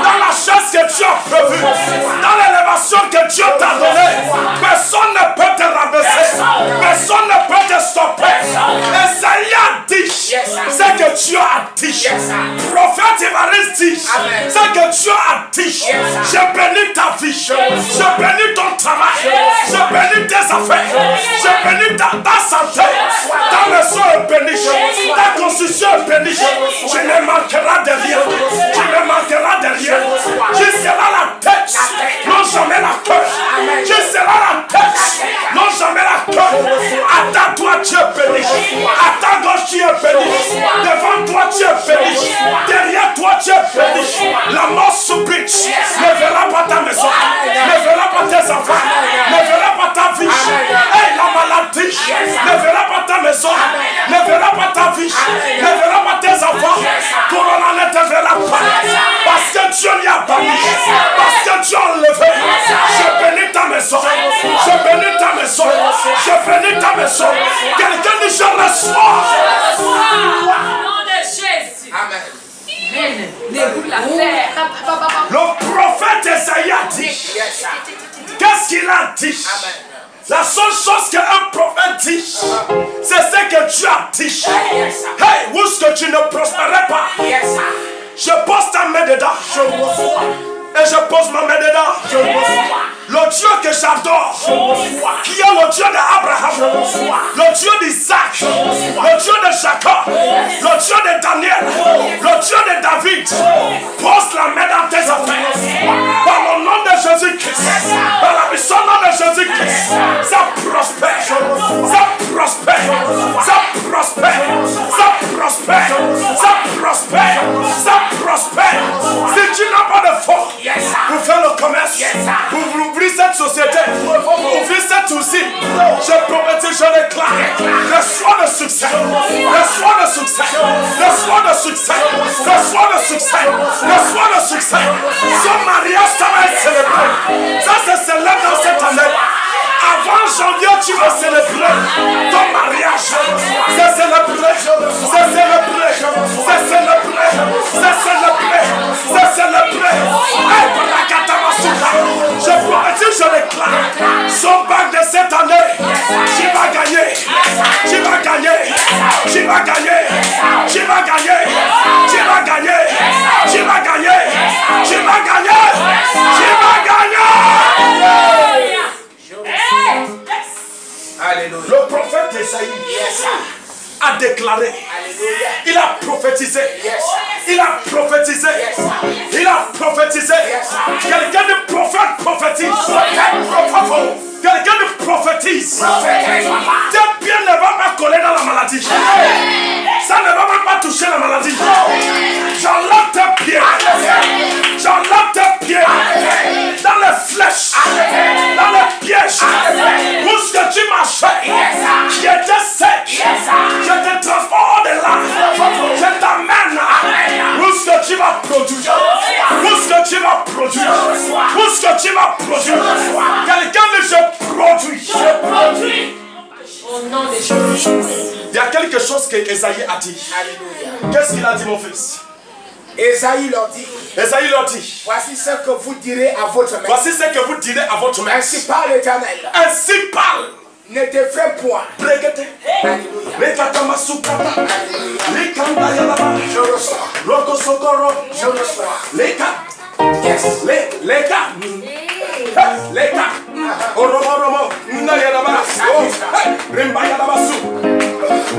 dans la chaise que Dieu a prévue, dans l'élévation que Dieu t'a donnée. Personne ne peut te rabaisser, personne ne peut te stopper. Esaïe a dit ce que Dieu a dit. Prophète évariste dit ce que Dieu a dit. Je bénis ta vie, je bénis ton travail, je bénis tes affaires, je bénis ta santé, ta maison est bénie, ta construction est bénie. Tu ne manqueras de rien, tu ne manqueras de rien. Tu seras la tête, non jamais la queue. Tu seras la tête, non jamais la queue. À ta droite tu es béni, à ta gauche tu es béni, devant toi tu es béni, derrière toi tu es béni. La mort subite ne verra pas ta maison, ne verra pas tes enfants, ne verra pas ta vie. Et la maladie ne verra pas ta maison, ne verra pas ta vie, ne verra pas tes enfants. Corona ne te verra pas, parce que Dieu l'y a banni, parce que Dieu a enlevé. Je bénis ta maison, je bénis ta maison, je bénis ta maison. Quelqu'un dit je reçois. Au nom de Jésus. Amen. Le prophète Esaïe a dit. Qu'est-ce qu'il a dit? La seule chose qu'un prophète dit, c'est ce que Dieu a dit. Hey, où est-ce que tu ne prospérais pas? Je pose ta main dedans. Et je pose ma main dedans. Le Dieu que j'adore, qui est le Dieu d'Abraham, le Dieu d'Isaac, le Dieu de Jacob, le Dieu de Daniel, le Dieu de David, pose la main dans tes affaires. Par le nom de Jésus-Christ, par la puissance de Jésus-Christ, ça prospère, ça prospère, ça prospère, ça prospère, ça prospère, ça prospère. Si tu n'as pas de fonds pour faire le commerce, pour ouvrir cette société, ouvrir cette usine. Je prophétise, je déclare le soir de succès, le soir de succès, le soir de succès, le soir de succès, le soir de succès. Son mariage, ça va être célébré. Ça se célèbre dans cette année. Avant janvier, tu vas célébrer ton mariage. C'est célébré, c'est célébré, c'est célébré, c'est célébré, c'est célébré. Je prophétise, je déclare son bac de cette année. Tu vas gagner, tu vas gagner, tu vas gagner, tu vas gagner, tu vas gagner, tu vas gagner, tu vas gagner, tu vas gagner. Alléluia. Le prophète Esaïe a déclaré, il a prophétisé, il a prophétisé, il a prophétisé. Quelqu'un de prophète prophétise. Quelqu'un de prophétise. Tes pieds ne vont pas coller dans la maladie. Ça ne va même pas toucher la maladie. J'enlève tes pieds. J'enlève tes pieds. Dans les flèches. Dans les pièges. Où est-ce que tu marchais? Qui était sec. Je te transporte de là. Je t'amène. Où est-ce que tu vas produire? Où est-ce que tu vas produire? Où est-ce que tu vas produire? Quelqu'un de je produis. Je produis. Au nom de Jésus. Il y a quelque chose que Esaïe a dit. Alléluia. Qu'est-ce qu'il a dit, mon fils? Esaïe leur dit. Esaïe leur dit. Voici ce que vous direz à votre maître. Voici ce que vous direz à votre maître. Ainsi parle l'Éternel. Ainsi parle. Ne t'effraie point. Brégate. Alléluia. Lekamasukata. Lekanda yalaba. Je reçois. Roko sokoro. Je reçois. Leka. Yes. Leka. Leka. Oromo. Nda yalaba. Rimba yalaba su.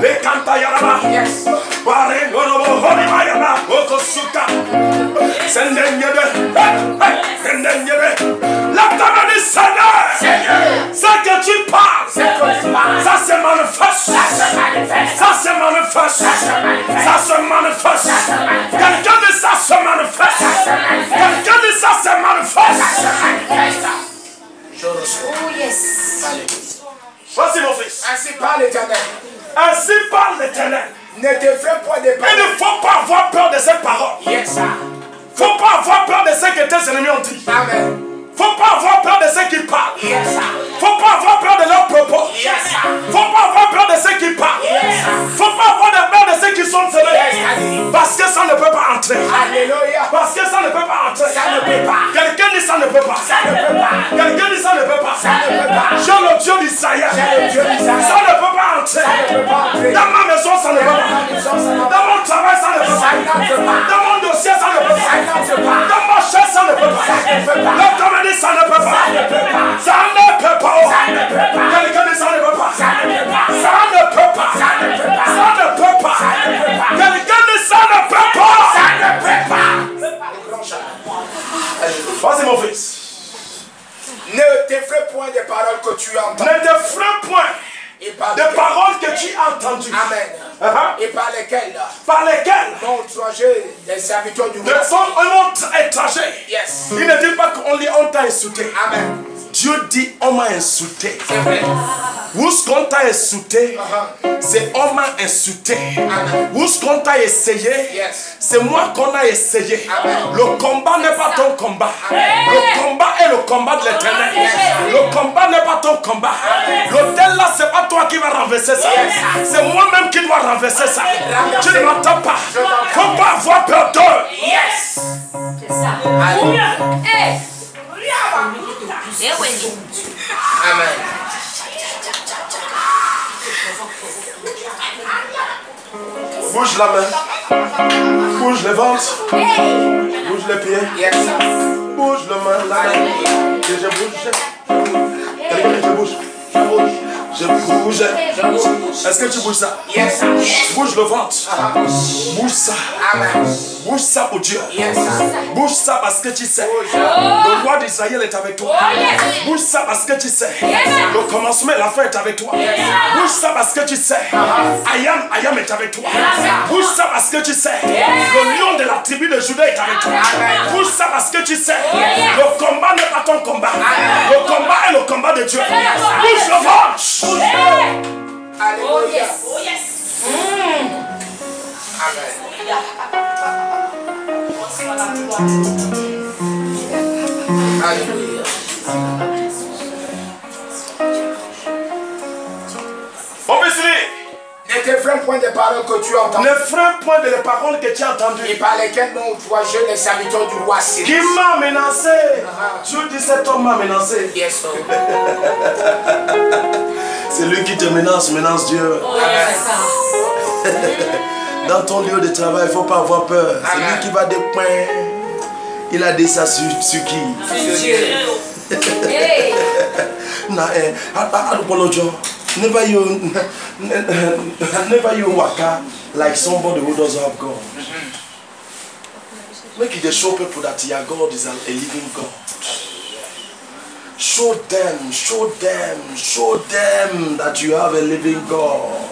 Lekanta yalaba. Yes. Bare oromo. Horima yalaba. Oko suka. Sendenyebe. Sendenyebe. La table du Seigneur. Ce que tu parles. Ça se manifeste. Ça se manifeste. Ça se manifeste. Quelqu'un de ça se manifeste. Quelqu'un de ça se manifeste. Je reçois. Oh yes. Voici mon fils. Ainsi parle l'Éternel. Ainsi parle l'Éternel. Ne t'effraie point des Il paroles. ne faut pas avoir peur de cette parole. Yes, sir. Faut pas avoir peur de ce que tes ennemis ont dit. Amen. Faut pas avoir peur de ceux qui parlent. Yes, sir. Faut pas avoir peur de leurs propos. Yes, sir. Faut pas avoir peur de ceux qui parlent. Faut pas avoir peur de ceux qui sont célèbres. Parce que ça ne peut pas entrer. Alléluia. Parce que ça ne peut pas entrer. Ça ne peut pas. Quelqu'un dit ça ne peut pas. Ça ne peut pas. Quelqu'un dit ça ne peut pas. Ça ne peut pas. J'ai le Dieu d'Israël. J'ai le Dieu d'Israël. Ça ne peut pas entrer. Ça ne peut pas entrer. Dans ma maison, ça ne peut Dans pas. ma maison, ça ne peut Dans mon travail, ça ne peut Ça ne peut pas. pas. Dans mon dossier, ça ne peut pas. Ça ne peut pas. Dans ma chaise, ça ne peut pas. Ça ne peut pas. Le comédie, ça ne peut pas. Ça ne peut pas. Ça ne peut pas. Ça ne peut pas. Quelqu'un dit ça ne peut pas. Ça ne peut pas. Ça ne peut pas. Ça ne peut pas. Ça ne peut pas. Ça ne peut pas. Quelqu'un dit ça ne peut pas. Ça ne peut pas. Vas-y mon fils. Ne t'effraie point des paroles que tu entends. Ne t'effraie point Et par des paroles que tu as entendues. Amen. Et par lesquelles Par lesquelles m'ont étranger des serviteurs du ne roi. sont un autre étranger. Yes. Il ne dit pas qu'on t'a insulté. Amen. Dieu dit on m'a insulté. C'est vrai. Où est-ce qu'on t'a insulté? C'est on m'a insulté. Amen. Où est-ce qu'on t'a essayé? Yes. C'est moi qu'on a essayé. Amen. Le combat n'est pas ton combat. Le combat est le combat de l'Éternel. Le combat n'est pas ton combat. L'autel là, c'est pas toi qui vas renverser ça. C'est moi-même qui dois renverser ça. Tu ne m'entends pas. Faut pas avoir peur d'eux. Yes. C'est ça. Alléluia. Hey. Amen. Bouge la main. Bouge les ventres. Bouge les pieds. Yes. Bouge la main. Que je bouge. Quelqu'un dit je bouge. Je bouge. Je Je bouge. Est-ce que tu bouges ça? Yes, sir. Bouge le ventre. Bouge ça. Amen. Bouge ça pour Dieu. Yes, sir. Bouge ça parce que tu sais. Le roi d'Israël est avec toi. Bouge ça parce que tu sais. Le commencement et la fin est avec toi. Bouge ça parce que tu sais. I am est avec toi. Bouge ça parce que tu sais. Le lion de la tribu de Juda est avec toi. Bouge ça parce que tu sais. Le combat n'est pas ton combat. Le combat est le combat de Dieu. Bouge le ventre. Alléluia. Amen. Alléluia. On peut se dire. Ne t'effraie point des paroles que tu as entendues. Ne freine point de les paroles que tu as entendues. Et par lesquelles donc toi, je les serviteurs du roi Cyrus. Qui m'a menacé? Dieu dit cet homme m'a menacé. Yes, sir. C'est lui qui te menace Dieu. Dans ton lieu de travail, il ne faut pas avoir peur. C'est lui qui va des points. Il a dit ça sur qui? Never you waka like somebody who doesn't have God. Make it show people that your God is a living God. Show them that you have a living God.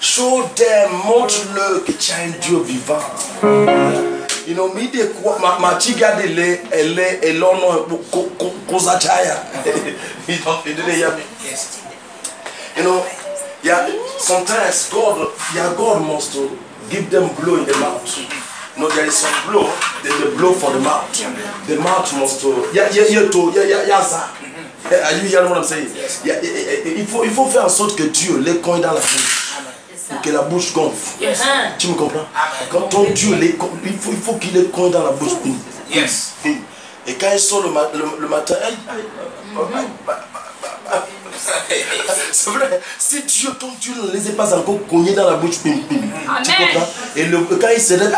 Show them, montre-le que tu as un Dieu vivant. You know, me de quoi ma chiga de elle est l'homme kozachaya. You didn't hear me. You know, yeah, sometimes God must give them blow in the mouth. You know, there is some blow, there's the blow for the mouth. The mouth must are you hearing what I'm saying? Il faut faire en sorte que Dieu les cogne dans la bouche. Pour que la bouche gonfle. Tu me comprends? Quand ton Dieu, il faut qu'il les cogne dans la bouche. Yes. Et quand ils sont le matin, c'est vrai, si Dieu, ton Dieu ne les a pas encore cognés dans la bouche, tu comprends? Et quand ils se lèvent,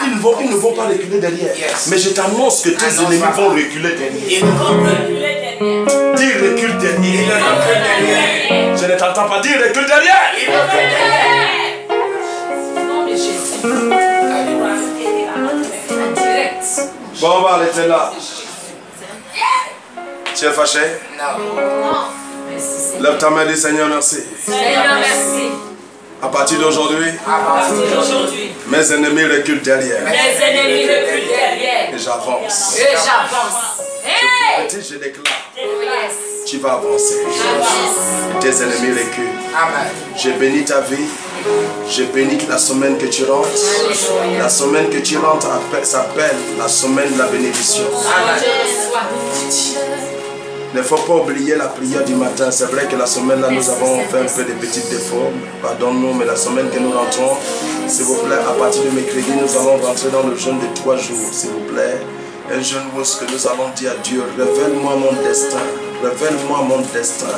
ils ne vont pas reculer derrière. Mais je t'annonce que tes ennemis vont reculer derrière. Dis recule derrière. Je ne t'entends pas dire recule derrière. Bon, on va arrêter là. Tu es fâché? Non. Lève ta main et dis Seigneur, merci. Seigneur, merci. À partir d'aujourd'hui, mes ennemis reculent derrière. Et j'avance. Et je déclare. Tu vas avancer. Et tes ennemis reculent. Je bénis ta vie. Je bénis la semaine que tu rentres. La semaine que tu rentres s'appelle la semaine de la bénédiction. Il ne faut pas oublier la prière du matin. C'est vrai que la semaine là nous avons fait un peu de petits défauts. Pardonne-nous, mais la semaine que nous rentrons, s'il vous plaît, à partir de mercredi, nous allons rentrer dans le jeûne de 3 jours, s'il vous plaît. Un jeûne où ce que nous allons dire à Dieu, révèle-moi mon destin. Révèle-moi mon destin.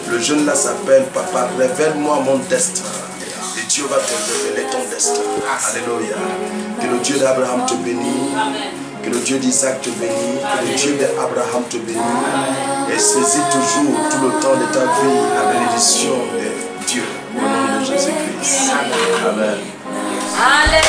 Le jeûne là s'appelle Papa, révèle-moi mon destin. Et Dieu va te révéler ton destin. Alléluia. Que le Dieu d'Abraham te bénisse. Que le Dieu d'Isaac te bénisse, que le Dieu d'Abraham te bénisse. Et saisis toujours, tout le temps de ta vie, la bénédiction de Dieu. Au nom de Jésus-Christ. Amen. Amen.